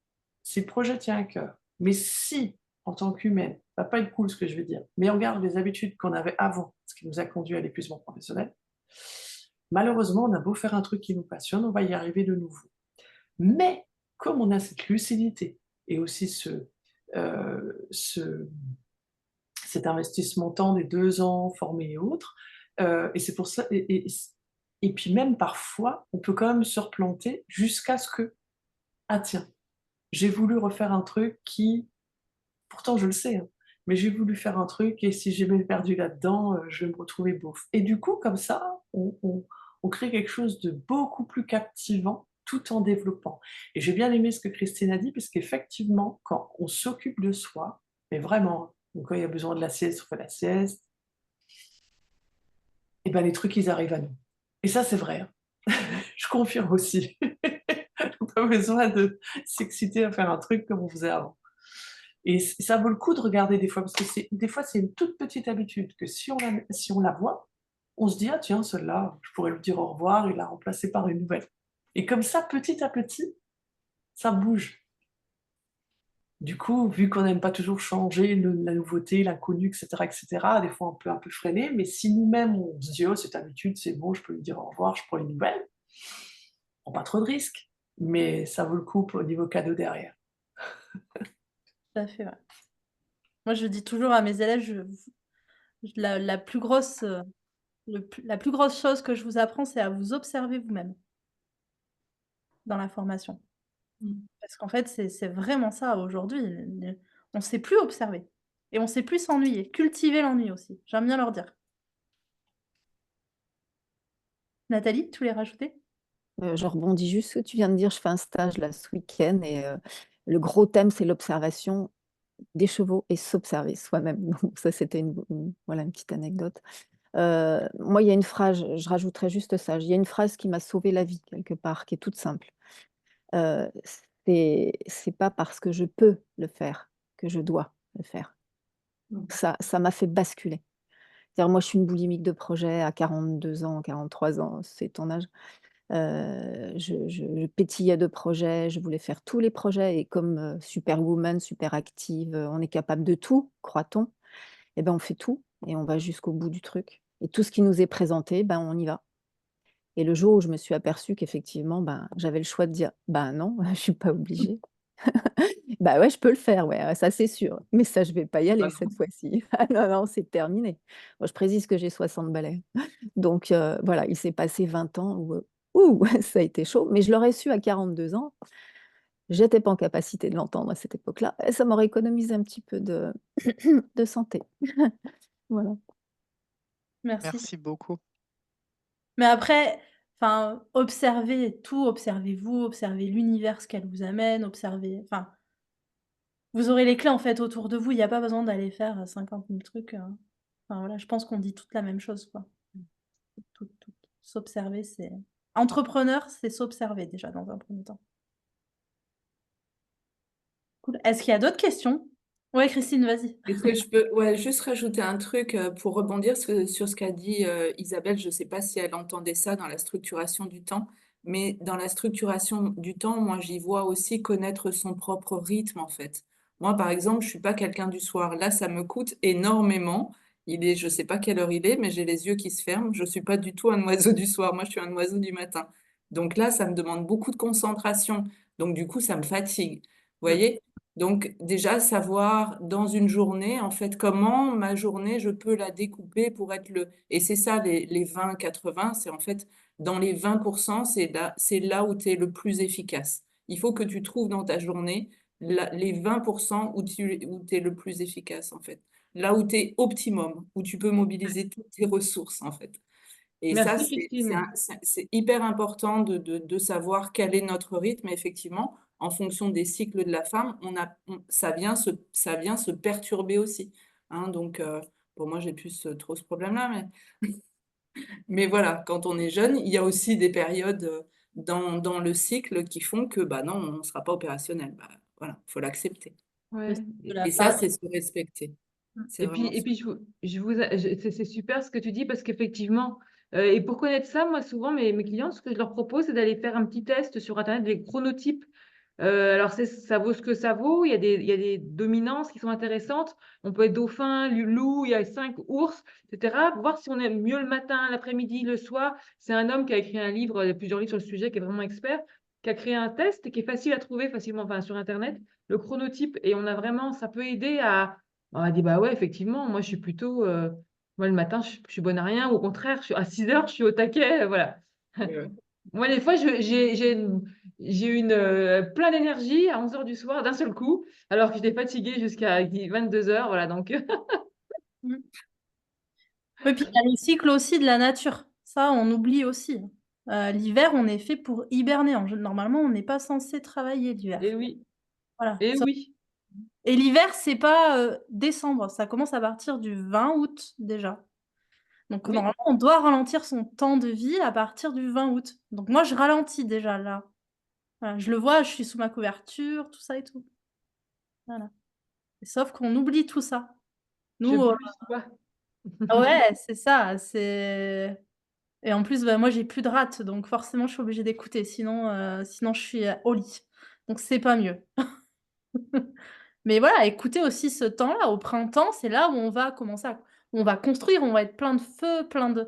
Si le projet tient à cœur, mais si, en tant qu'humaine, ça va pas être cool ce que je vais dire, mais on garde les habitudes qu'on avait avant, ce qui nous a conduit à l'épuisement professionnel, malheureusement, on a beau faire un truc qui nous passionne, on va y arriver de nouveau. Mais comme on a cette lucidité et aussi cet investissement temps des 2 ans formés et autres, et c'est pour ça, et puis même parfois, on peut quand même se replanter jusqu'à ce que, ah tiens, j'ai voulu refaire un truc qui, pourtant je le sais, hein, mais j'ai voulu faire un truc et si j'ai bien perdu là-dedans, je vais me retrouver beauf. Et du coup, comme ça, on crée quelque chose de beaucoup plus captivant tout en développant. Et j'ai bien aimé ce que Christine a dit, parce qu'effectivement, quand on s'occupe de soi, mais vraiment, donc quand il y a besoin de la sieste, on fait la sieste, et ben les trucs, ils arrivent à nous. Et ça, c'est vrai. Hein. Je confirme aussi. Pas besoin de s'exciter à faire un truc comme on faisait avant. Et ça vaut le coup de regarder des fois, parce que des fois, c'est une toute petite habitude que si on la voit, on se dit, ah tiens, celle-là, je pourrais lui dire au revoir et la remplacer par une nouvelle. Et comme ça, petit à petit, ça bouge. Du coup, vu qu'on n'aime pas toujours changer la nouveauté, l'inconnu, etc., des fois on peut un peu freiner, mais si nous-mêmes on se dit, oh, cette habitude, c'est bon, je peux lui dire au revoir, je prends une nouvelle, on prend pas trop de risques, mais ça vaut le coup au niveau cadeau derrière. Tout à fait, ouais. Moi, je dis toujours à mes élèves, la plus grosse chose que je vous apprends, c'est à vous observer vous-même dans la formation. Parce qu'en fait, c'est vraiment ça aujourd'hui. On ne sait plus observer et on ne sait plus s'ennuyer. Cultiver l'ennui aussi, j'aime bien leur dire. Nathalie, tu voulais rajouter? Je rebondis juste ce que tu viens de dire. Je fais un stage là ce week-end et le gros thème, c'est l'observation des chevaux et s'observer soi-même. Donc ça, c'était voilà, une petite anecdote. Moi, il y a une phrase, je rajouterais juste ça. Il y a une phrase qui m'a sauvé la vie quelque part, qui est toute simple. C'est pas parce que je peux le faire que je dois le faire. Ça m'a fait basculer. C'est-à-dire, moi, je suis une boulimique de projet à 42 ans, 43 ans, c'est ton âge. Je pétillais de projets, je voulais faire tous les projets et comme superwoman, super active, on est capable de tout, croit-on? Et ben, on fait tout et on va jusqu'au bout du truc. Et tout ce qui nous est présenté, ben, on y va. Et le jour où je me suis aperçue qu'effectivement, ben, j'avais le choix de dire: «Ben non, je suis pas obligée». Bah ouais, je peux le faire, ouais, ça c'est sûr. Mais ça, je vais pas y aller cette fois-ci. Ah non, non, c'est terminé. Moi, je précise que j'ai 60 balais. Donc voilà, il s'est passé 20 ans où, ouh, ça a été chaud, mais je l'aurais su à 42 ans. J'étais pas en capacité de l'entendre à cette époque-là et ça m'aurait économisé un petit peu de de santé. Voilà. Merci. Merci beaucoup. Mais après, enfin, observez tout, observez-vous, observez l'univers, ce qu'elle vous amène, observez, enfin, vous aurez les clés en fait autour de vous. Il y a pas besoin d'aller faire 50 000 trucs. Enfin voilà, je pense qu'on dit toute la même chose, quoi. Tout. S'observer, c'est entrepreneur, c'est s'observer déjà dans un premier temps. Cool. Est-ce qu'il y a d'autres questions? Ouais, Christine, vas-y. Est-ce que je peux juste rajouter un truc pour rebondir sur ce qu'a dit Isabelle. Je ne sais pas si elle entendait ça dans la structuration du temps, Mais dans la structuration du temps, moi, j'y vois aussi connaître son propre rythme, en fait. Moi, par exemple, je suis pas quelqu'un du soir. Là, ça me coûte énormément. Je sais pas quelle heure il est, mais j'ai les yeux qui se ferment. Je suis pas du tout un oiseau du soir. Moi, je suis un oiseau du matin. Donc là, ça me demande beaucoup de concentration. Donc du coup, ça me fatigue. Vous voyez? Donc déjà, savoir dans une journée, en fait, comment ma journée, je peux la découper pour être le... Et c'est ça, les 20-80, c'est en fait, dans les 20%, c'est là où tu es le plus efficace. Il faut que tu trouves dans ta journée les 20% où tu es le plus efficace, en fait. Là où tu es optimum, où tu peux mobiliser toutes tes ressources, en fait. Et ça, Merci, Christine. c'est hyper important de savoir quel est notre rythme. Et effectivement, en fonction des cycles de la femme, ça vient se perturber aussi. Hein, donc, pour moi, j'ai plus trop ce problème-là. Mais voilà, quand on est jeune, il y a aussi des périodes dans le cycle qui font que bah non, on ne sera pas opérationnel. Bah, voilà, il faut l'accepter. Ouais. De la Et ça, femme. c'est se respecter. C'est Et puis, vraiment et puis c'est super ce que tu dis parce qu'effectivement, et pour connaître ça, moi, souvent, mes clients, ce que je leur propose, c'est d'aller faire un petit test sur Internet des chronotypes. Alors, ça vaut ce que ça vaut. Il y a des dominances qui sont intéressantes. On peut être dauphin, loup, il y a 5 ours, etc. Pour voir si on aime mieux le matin, l'après-midi, le soir. C'est un homme qui a écrit un livre, plusieurs livres sur le sujet, qui est vraiment expert, qui a créé un test qui est facile à trouver facilement, enfin, sur Internet, le chronotype. Et on a vraiment, ça peut aider à. On a dit, bah ouais, effectivement, moi, je suis plutôt. Moi, le matin, je suis bonne à rien. Ou au contraire, à 6 heures, je suis au taquet. Voilà. Moi, des fois, j'ai une plein d'énergie à 11 heures du soir d'un seul coup, alors que j'étais fatiguée jusqu'à 22 heures. Voilà, donc. Mm. Oui, puis il y a le cycle aussi de la nature. Ça, on oublie aussi. L'hiver, on est fait pour hiberner. Normalement, on n'est pas censé travailler l'hiver. Et oui, Voilà. et oui. Et l'hiver, c'est pas décembre. Ça commence à partir du 20 août déjà. Donc Oui. normalement, on doit ralentir son temps de vie à partir du 20 août. Donc moi, je ralentis déjà là. Voilà, je le vois, je suis sous ma couverture, tout ça et tout. Voilà. Sauf qu'on oublie tout ça. Je Nous, plus pas. ouais, c'est ça. Et en plus, bah, moi, j'ai plus de rate, donc forcément, je suis obligée d'écouter. Sinon, je suis au lit. Donc c'est pas mieux. Mais voilà, écoutez aussi ce temps-là. Au printemps, c'est là où on va commencer on va construire, on va être plein de feu, plein de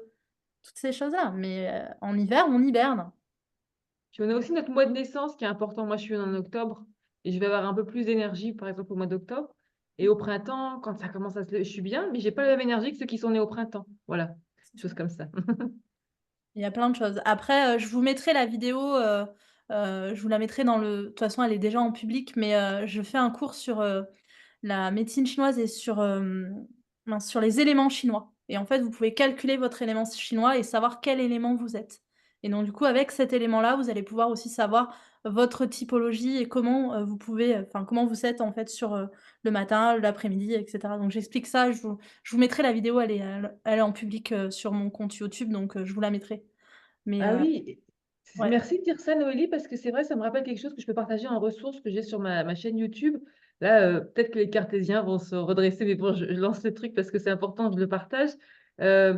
toutes ces choses-là. Mais en hiver, on hiberne. Puis on a aussi notre mois de naissance qui est important. Moi, je suis en octobre et je vais avoir un peu plus d'énergie, par exemple, au mois d'octobre. Et au printemps, quand ça commence à se lever, je suis bien, mais j'ai pas la même énergie que ceux qui sont nés au printemps. Voilà, des choses comme ça. Il y a plein de choses. Après, je vous mettrai la vidéo, je vous la mettrai dans le de toute façon, elle est déjà en public, mais je fais un cours sur, la médecine chinoise et sur, mince, sur les éléments chinois. Et en fait, vous pouvez calculer votre élément chinois et savoir quel élément vous êtes. Et donc du coup, avec cet élément-là, vous allez pouvoir aussi savoir votre typologie et comment, vous pouvez, enfin comment vous êtes en fait sur, le matin, l'après-midi et cetera. Donc j'explique ça, je vous mettrai la vidéo, elle est en public, sur mon compte YouTube, donc je vous la mettrai. Mais Ah oui, ouais. merci de dire ça, Noélie, parce que c'est vrai, ça me rappelle quelque chose que je peux partager en ressources que j'ai sur ma chaîne YouTube. Là, peut-être que les cartésiens vont se redresser, mais bon, je lance le truc parce que c'est important, je le partage. Euh,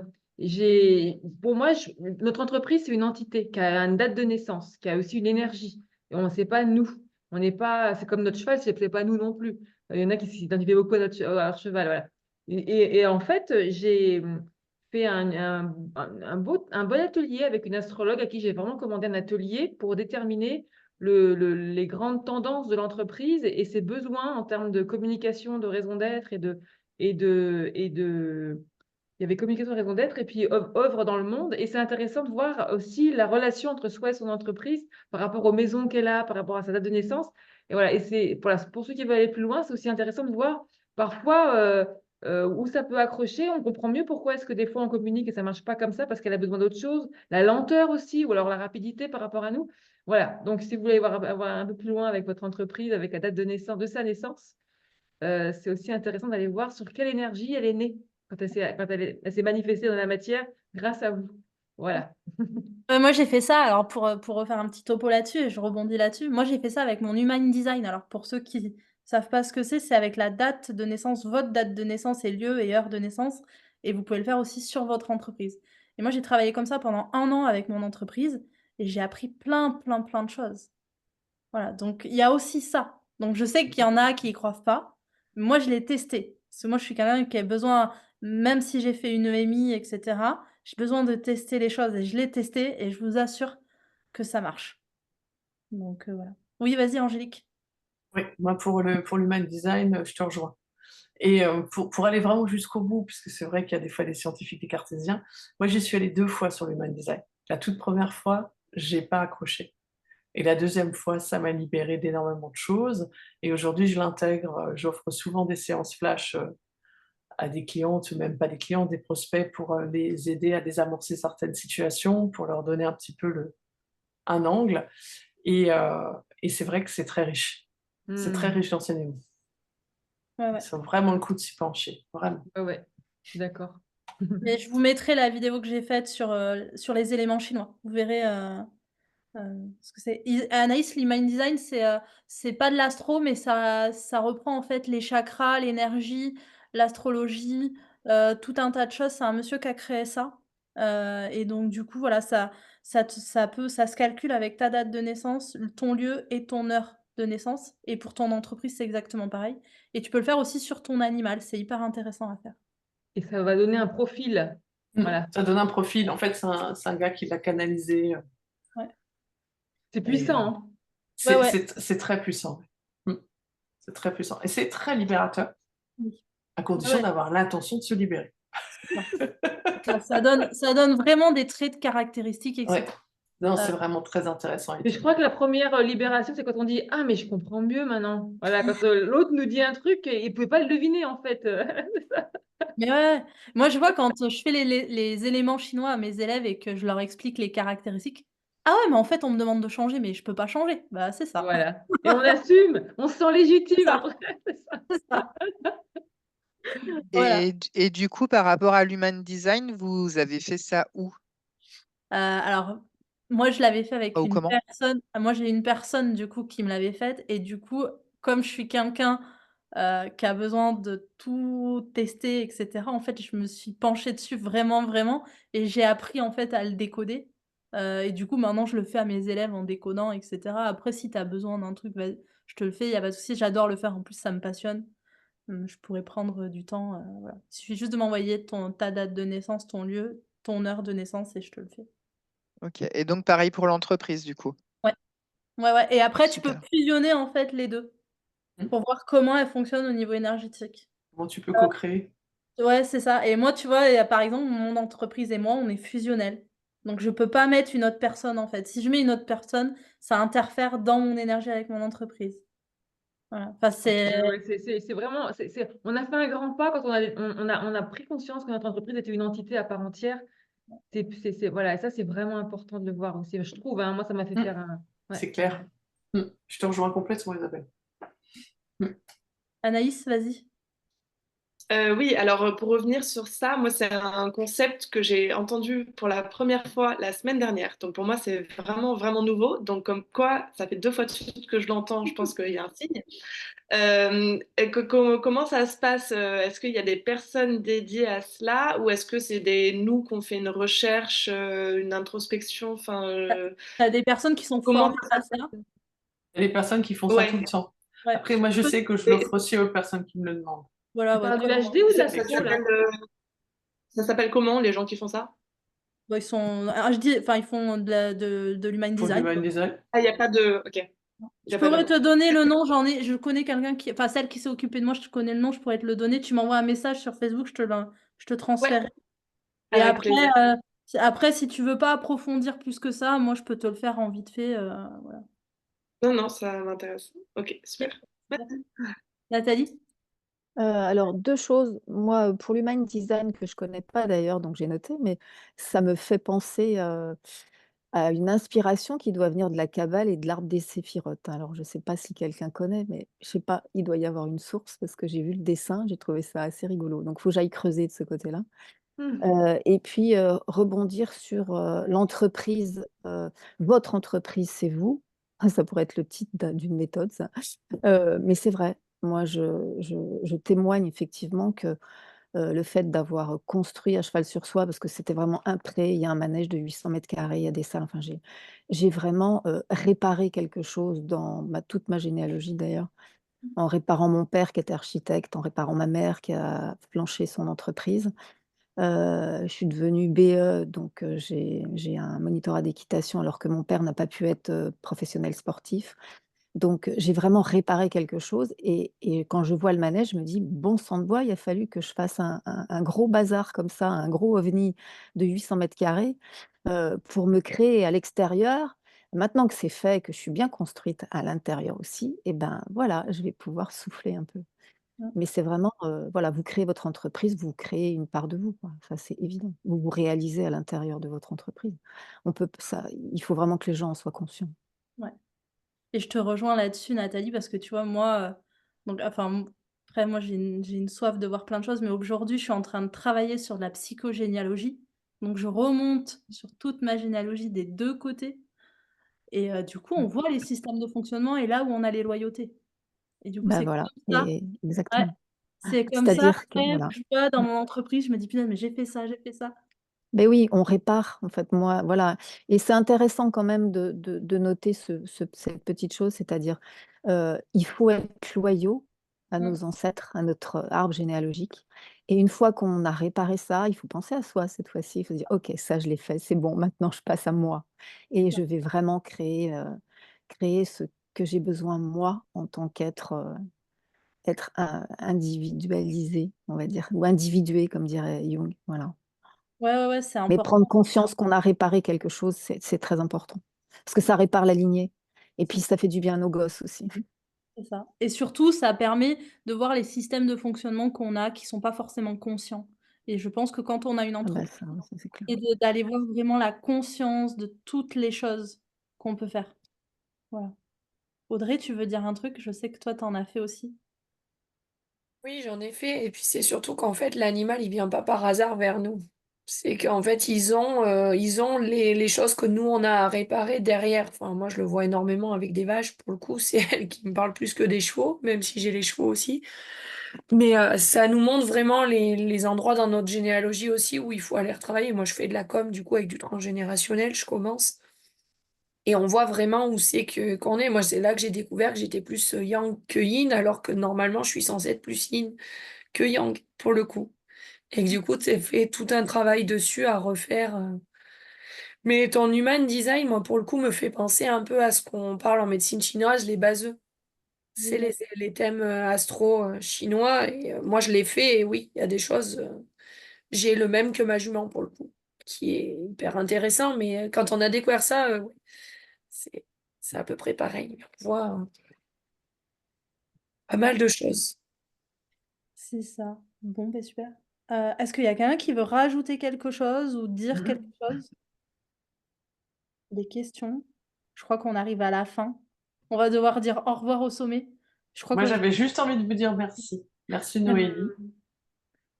pour moi, notre entreprise, c'est une entité qui a une date de naissance, qui a aussi une énergie. Et on ne sait pas nous. On n'est pas, c'est comme notre cheval, c'est pas nous non plus. Il y en a qui s'identifient beaucoup à leur cheval, voilà. Et en fait, j'ai fait un bon atelier avec une astrologue à qui j'ai vraiment commandé un atelier pour déterminer les grandes tendances de l'entreprise et ses besoins en termes de communication, de raison d'être il y avait communication, raison d'être et puis œuvre dans le monde. Et c'est intéressant de voir aussi la relation entre soi et son entreprise par rapport aux maisons qu'elle a, par rapport à sa date de naissance. Et voilà. Et c'est pour ceux qui veulent aller plus loin, c'est aussi intéressant de voir parfois où ça peut accrocher. On comprend mieux pourquoi est-ce que des fois on communique et ça marche pas comme ça parce qu'elle a besoin d'autre chose. La lenteur aussi, ou alors la rapidité par rapport à nous. Voilà. Donc, si vous voulez avoir un peu plus loin avec votre entreprise, avec la date de naissance, de sa naissance, c'est aussi intéressant d'aller voir sur quelle énergie elle est née quand elle s'est manifestée dans la matière grâce à vous. Voilà. Moi, j'ai fait ça, alors pour refaire un petit topo là-dessus et je rebondis là-dessus. Moi, j'ai fait ça avec mon Human Design. Alors pour ceux qui savent pas ce que c'est avec la date de naissance, votre date de naissance et lieu et heure de naissance et vous pouvez le faire aussi sur votre entreprise. Et moi, j'ai travaillé comme ça pendant 1 an avec mon entreprise et j'ai appris plein de choses. Voilà, donc il y a aussi ça. Donc je sais qu'il y en a qui y croient pas. Moi, je l'ai testé. Parce que moi, je suis quelqu'un qui a besoin, même si j'ai fait une EMI, et cetera, j'ai besoin de tester les choses et je l'ai testé et je vous assure que ça marche. Donc voilà. Oui, vas-y Angélique. Oui, moi pour l'human design, je te rejoins. Et pour aller vraiment jusqu'au bout, puisque c'est vrai qu'il y a des fois des scientifiques, des cartésiens, moi j'y suis allée 2 fois sur l'human design. La toute première fois, j'ai pas accroché. Et la deuxième fois, ça m'a libérée d'énormément de choses. Et aujourd'hui, je l'intègre, j'offre souvent des séances flash à des clientes, ou même pas des clients, des prospects, pour les aider à désamorcer certaines situations, pour leur donner un petit peu un angle. Et, et c'est vrai que c'est très riche. C'est très riche d'enseignement. Ouais. Ça vaut vraiment le coup de s'y pencher, vraiment. Ouais, je suis d'accord. Et je vous mettrai la vidéo que j'ai faite sur les éléments chinois. Vous verrez ce que c'est. Anaïs, l'Human Design, c'est pas de l'astro, mais ça reprend en fait les chakras, l'énergie, l'astrologie, tout un tas de choses. C'est un monsieur qui a créé ça. Et donc du coup, voilà, ça se calcule avec ta date de naissance, ton lieu et ton heure de naissance. Et pour ton entreprise, c'est exactement pareil. Et tu peux le faire aussi sur ton animal. C'est hyper intéressant à faire. Et ça va donner un profil. Voilà. Ça donne un profil. En fait, c'est un gars qui l'a canalisé. Ouais. C'est puissant. C'est très puissant. C'est très puissant. Et c'est très libérateur, à condition d'avoir l'intention de se libérer. Ça donne vraiment des traits de caractéristiques, etc. Ouais. Non, c'est vraiment très intéressant. Mais je crois que la première libération, c'est quand on dit « Ah, mais je comprends mieux maintenant ». Voilà, quand l'autre nous dit un truc, il ne pouvait pas le deviner, en fait. Mais ouais, moi, je vois quand je fais les éléments chinois à mes élèves et que je leur explique les caractéristiques. Ah ouais, mais en fait, on me demande de changer, mais je peux pas changer. Bah, c'est ça. Voilà. Et on assume, on se sent légitime après. C'est ça. Et du coup, par rapport à l'human design, vous avez fait ça où? Alors, moi, je l'avais fait avec Ou une comment? personne. Moi, j'ai une personne, du coup, qui me l'avait faite. Et du coup, comme je suis quelqu'un qui a besoin de tout tester, etc., en fait, je me suis penchée dessus vraiment, vraiment. Et j'ai appris, en fait, à le décoder. Et du coup, maintenant, je le fais à mes élèves en décodant, etc. Après, si tu as besoin d'un truc, je te le fais, il n'y a pas de souci. J'adore le faire. En plus, ça me passionne. Je pourrais prendre du temps. Voilà. Il suffit juste de m'envoyer ta date de naissance, ton lieu, ton heure de naissance et je te le fais. Ok. Et donc, pareil pour l'entreprise, du coup. Ouais. Ouais. Et après, tu peux Super. fusionner en fait les deux pour voir comment elles fonctionnent au niveau énergétique. Comment tu peux co-créer? Ouais, c'est ça. Et moi, tu vois, par exemple, mon entreprise et moi, on est fusionnels. Donc, je peux pas mettre une autre personne en fait. Si je mets une autre personne, ça interfère dans mon énergie avec mon entreprise. Voilà. Enfin, c'est. Ouais, c'est vraiment. On a fait un grand pas quand on a pris conscience que notre entreprise était une entité à part entière. Voilà, et ça, c'est vraiment important de le voir aussi. Je trouve, hein, moi, ça m'a fait faire un. Ouais. C'est clair. Je te rejoins complètement, Isabelle. Anaïs, vas-y. Oui, alors pour revenir sur ça, moi c'est un concept que j'ai entendu pour la première fois la semaine dernière. Donc pour moi c'est vraiment vraiment nouveau. Donc comme quoi, ça fait 2 fois de suite que je l'entends, je pense qu'il y a un signe. Et comment ça se passe? Est-ce qu'il y a des personnes dédiées à cela ou est-ce que c'est nous qu'on fait une recherche, une introspection? Enfin, T'as des personnes qui sont comment formées ça à se ça. passe? Il y a des personnes qui font ça Ouais. tout le temps. Ouais. Après, moi, je sais que je l'offre aussi aux personnes qui me le demandent. Voilà, Tu parles du HD ou de l'astro, là? Ça s'appelle comment les gens qui font ça? Ils sont HD, enfin ils font de l'human Pour design. l'human design. Ah, il n'y a pas de. Ok. Je pourrais te donner le nom, je connais quelqu'un qui, enfin celle qui s'est occupée de moi, je connais le nom, je pourrais te le donner. Tu m'envoies un message sur Facebook, je te transfère. Et Avec plaisir. après, si tu veux pas approfondir plus que ça, moi je peux te le faire en vite fait. Voilà. Non, ça m'intéresse. Ok, super. Nathalie? Alors, 2 choses. Moi, pour l'human design, que je connais pas d'ailleurs, donc j'ai noté, mais ça me fait penser à une inspiration qui doit venir de la Kabbale et de l'arbre des séphirotes. Alors, je sais pas si quelqu'un connaît, mais je sais pas, il doit y avoir une source parce que j'ai vu le dessin, j'ai trouvé ça assez rigolo. Donc, il faut que j'aille creuser de ce côté-là. Et puis, rebondir sur l'entreprise. Votre entreprise, c'est vous. Ça pourrait être le titre d'une méthode, ça. Mais c'est vrai, moi, je témoigne effectivement que le fait d'avoir construit à cheval sur soi, parce que c'était vraiment un pré, il y a un manège de 800 m², il y a des salles, enfin j'ai vraiment, réparé quelque chose dans toute ma généalogie d'ailleurs, en réparant mon père qui était architecte, en réparant ma mère qui a planché son entreprise. Je suis devenue BE, donc j'ai un monitorat d'équitation alors que mon père n'a pas pu être, professionnel sportif. Donc j'ai vraiment réparé quelque chose et quand je vois le manège, je me dis: «Bon sang de bois, il a fallu que je fasse un gros bazar comme ça, un gros ovni de 800 m², pour me créer à l'extérieur». Maintenant que c'est fait, que je suis bien construite à l'intérieur aussi, et ben, voilà, je vais pouvoir souffler un peu. Mmh. Mais c'est vraiment, voilà, vous créez votre entreprise, vous créez une part de vous, quoi. Ça, c'est évident. Vous vous réalisez à l'intérieur de votre entreprise. On peut ça il faut vraiment que les gens en soient conscients. Ouais. Et je te rejoins là-dessus, Nathalie, parce que tu vois, moi, donc enfin, après moi, j'ai une soif de voir plein de choses, mais aujourd'hui, je suis en train de travailler sur de la psychogénéalogie. Donc je remonte sur toute ma généalogie des 2 côtés et du coup, on Mmh. voit les systèmes de fonctionnement et là où on a les loyautés et du coup, Bah, c'est voilà, comme ça et ouais, exactement. c'est comme ça C'est-à-dire que après, voilà. je vois dans mon entreprise, je me dis: «Punaise, mais j'ai fait ça, j'ai fait ça». Beh, oui, on répare, en fait, moi, voilà, et c'est intéressant quand même de noter cette petite chose, c'est-à-dire, il faut être loyaux à Mmh. nos ancêtres, à notre arbre généalogique, et une fois qu'on a réparé ça, il faut penser à soi cette fois-ci. Il faut dire: «OK, ça je l'ai fait, c'est bon, maintenant je passe à moi et je vais vraiment créer ce que j'ai besoin moi en tant qu'être, être individualisé, on va dire, ou individué comme dirait Jung», voilà. Ouais, ouais, ouais, c'est Mais prendre important. conscience qu'on a réparé quelque chose, c'est très important. Parce que ça répare la lignée et C'est puis ça fait du bien à nos gosses aussi. c'est ça et surtout, ça permet de voir les systèmes de fonctionnement qu'on a, qui sont pas forcément conscients et je pense que quand on a une Ah bah entreprise ça c'est clair. et d'aller voir vraiment la conscience de toutes les choses qu'on peut faire. Voilà. Audrey, tu veux dire un truc? Je sais que toi, tu en as fait aussi. Oui, j'en ai fait et puis c'est surtout qu'en fait, l'animal, il vient pas par hasard vers nous. C'est qu'en fait, ils ont les choses que nous, on a à réparer derrière. Enfin, moi, je le vois énormément avec des vaches. Pour le coup, c'est elles qui me parlent plus que des chevaux, même si j'ai les chevaux aussi. Mais ça nous montre vraiment les endroits dans notre généalogie aussi où il faut aller retravailler. Moi, je fais de la com, du coup, avec du transgénérationnel, je commence. Et on voit vraiment où c'est que qu'on est. Moi, c'est là que j'ai découvert que j'étais plus yang que yin, alors que normalement, je suis censée être plus yin que yang, pour le coup. Et que du coup, tu fait tout un travail dessus à refaire. Mais ton human design, moi, pour le coup, me fait penser un peu à ce qu'on parle en médecine chinoise, les baseux. C'est Génial. les thèmes astro chinois. Et moi, je l'ai fait. Et oui, il y a des choses. J'ai le même que ma jument, pour le coup, qui est hyper intéressant. Mais quand on a découvert ça, ouais, c'est c'est à peu près pareil. On voit pas Ouais, mal de choses. c'est ça. Bon, beh, super. Est-ce qu'il y a quelqu'un qui veut rajouter quelque chose ou dire quelque chose? Des questions? Je crois qu'on arrive à la fin. On va devoir dire au revoir au sommet. Je crois Moi, que j'avais juste envie de vous dire merci. Merci Noélie. Et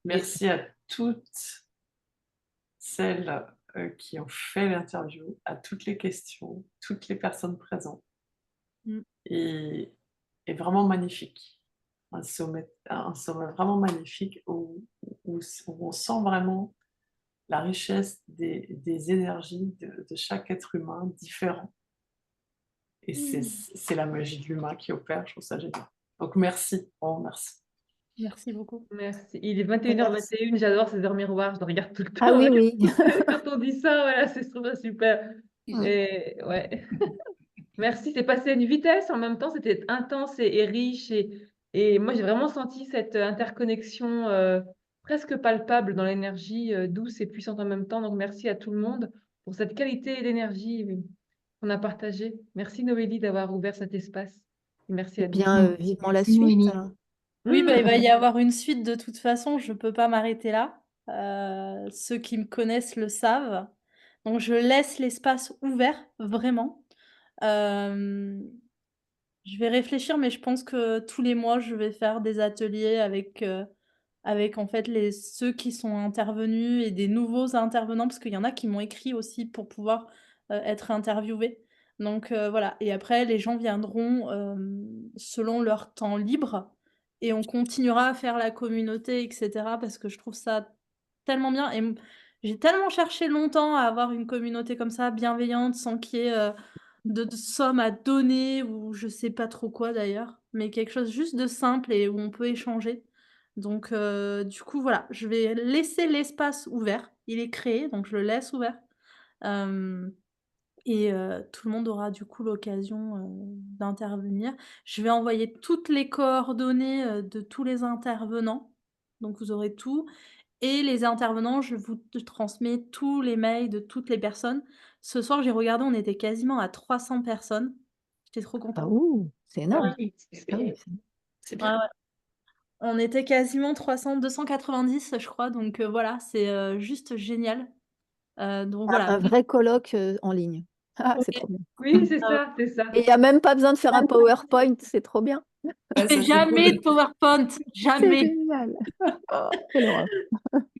Merci à toutes celles qui ont fait l'interview, à toutes les questions, toutes les personnes présentes. mmh, Et, et vraiment magnifique. Un sommet vraiment magnifique où on sent vraiment la richesse des énergies de chaque être humain différent. Et c'est la magie de l'humain qui opère, je trouve ça génial. Donc merci, oh merci. merci beaucoup. merci. Il est Merci. 21h21, j'adore ces heures miroirs, je le regarde tout le Ah temps. oui, oui. Quand on dit ça, voilà, c'est je trouve ça super. Mmh. Et ouais. Merci, c'est passé à une vitesse, en même temps, c'était intense et riche. Et moi, j'ai vraiment senti cette interconnexion presque palpable dans l'énergie, douce et puissante en même temps. Donc, merci à tout le monde pour cette qualité d'énergie qu'on a partagée. Merci Noélie d'avoir ouvert cet espace. Et merci Eh à tous. bien, vivement la Merci suite. Noémie. Oui, bah, il va y Mmh. avoir une suite de toute façon, je peux pas m'arrêter là. Ceux qui me connaissent le savent. Donc je laisse l'espace ouvert, vraiment. Hem, je vais réfléchir, mais je pense que tous les mois, je vais faire des ateliers avec en fait ceux qui sont intervenus et des nouveaux intervenants, parce qu'il y en a qui m'ont écrit aussi pour pouvoir, être interviewés. Donc voilà et après les gens viendront, selon leur temps libre et on continuera à faire la communauté, etc. Parce que je trouve ça tellement bien. Et j'ai tellement cherché longtemps à avoir une communauté comme ça, bienveillante, sans qu'il y ait de sommes à donner ou je sais pas trop quoi d'ailleurs, mais quelque chose juste de simple et où on peut échanger. Donc, du coup, voilà, je vais laisser l'espace ouvert. Il est créé, donc je le laisse ouvert. Et tout le monde aura du coup l'occasion, d'intervenir. Je vais envoyer toutes les coordonnées, de tous les intervenants, donc vous aurez tout et les intervenants, je vous transmets tous les mails de toutes les personnes. Ce soir, j'ai regardé, on était quasiment à 300 personnes. J'étais trop Ah contente. ouh, c'est énorme. Oui, Ah oui, c'est Ouais, bien. ouais. On était quasiment 290 je crois, donc voilà, c'est, juste génial. Donc voilà. un vrai colloque en ligne. Ah, c'est Ouais. trop bien. Oui, c'est Ah ouais. ça, c'est ça. Et il n'y a même pas besoin de faire un PowerPoint, c'est trop bien. Ouais, ça, c'est Jamais de cool. PowerPoint, C'est jamais. génial. Oh, quelle horreur.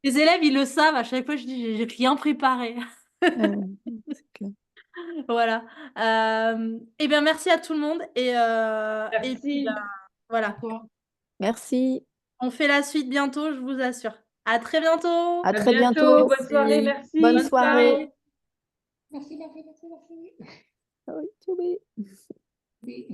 Les élèves, ils le savent, à chaque fois, je dis: «J'ai rien préparé». C'est clair. Voilà. Et bien, merci à tout le monde et puis, Merci. voilà. Merci. On fait la suite bientôt, je vous assure. À très bientôt! À À très bientôt. bientôt. Bonne soirée. Merci. Merci. Bonne Bonne soirée. soirée. Merci, merci, merci, merci. Ah oui, tout bien. Oui.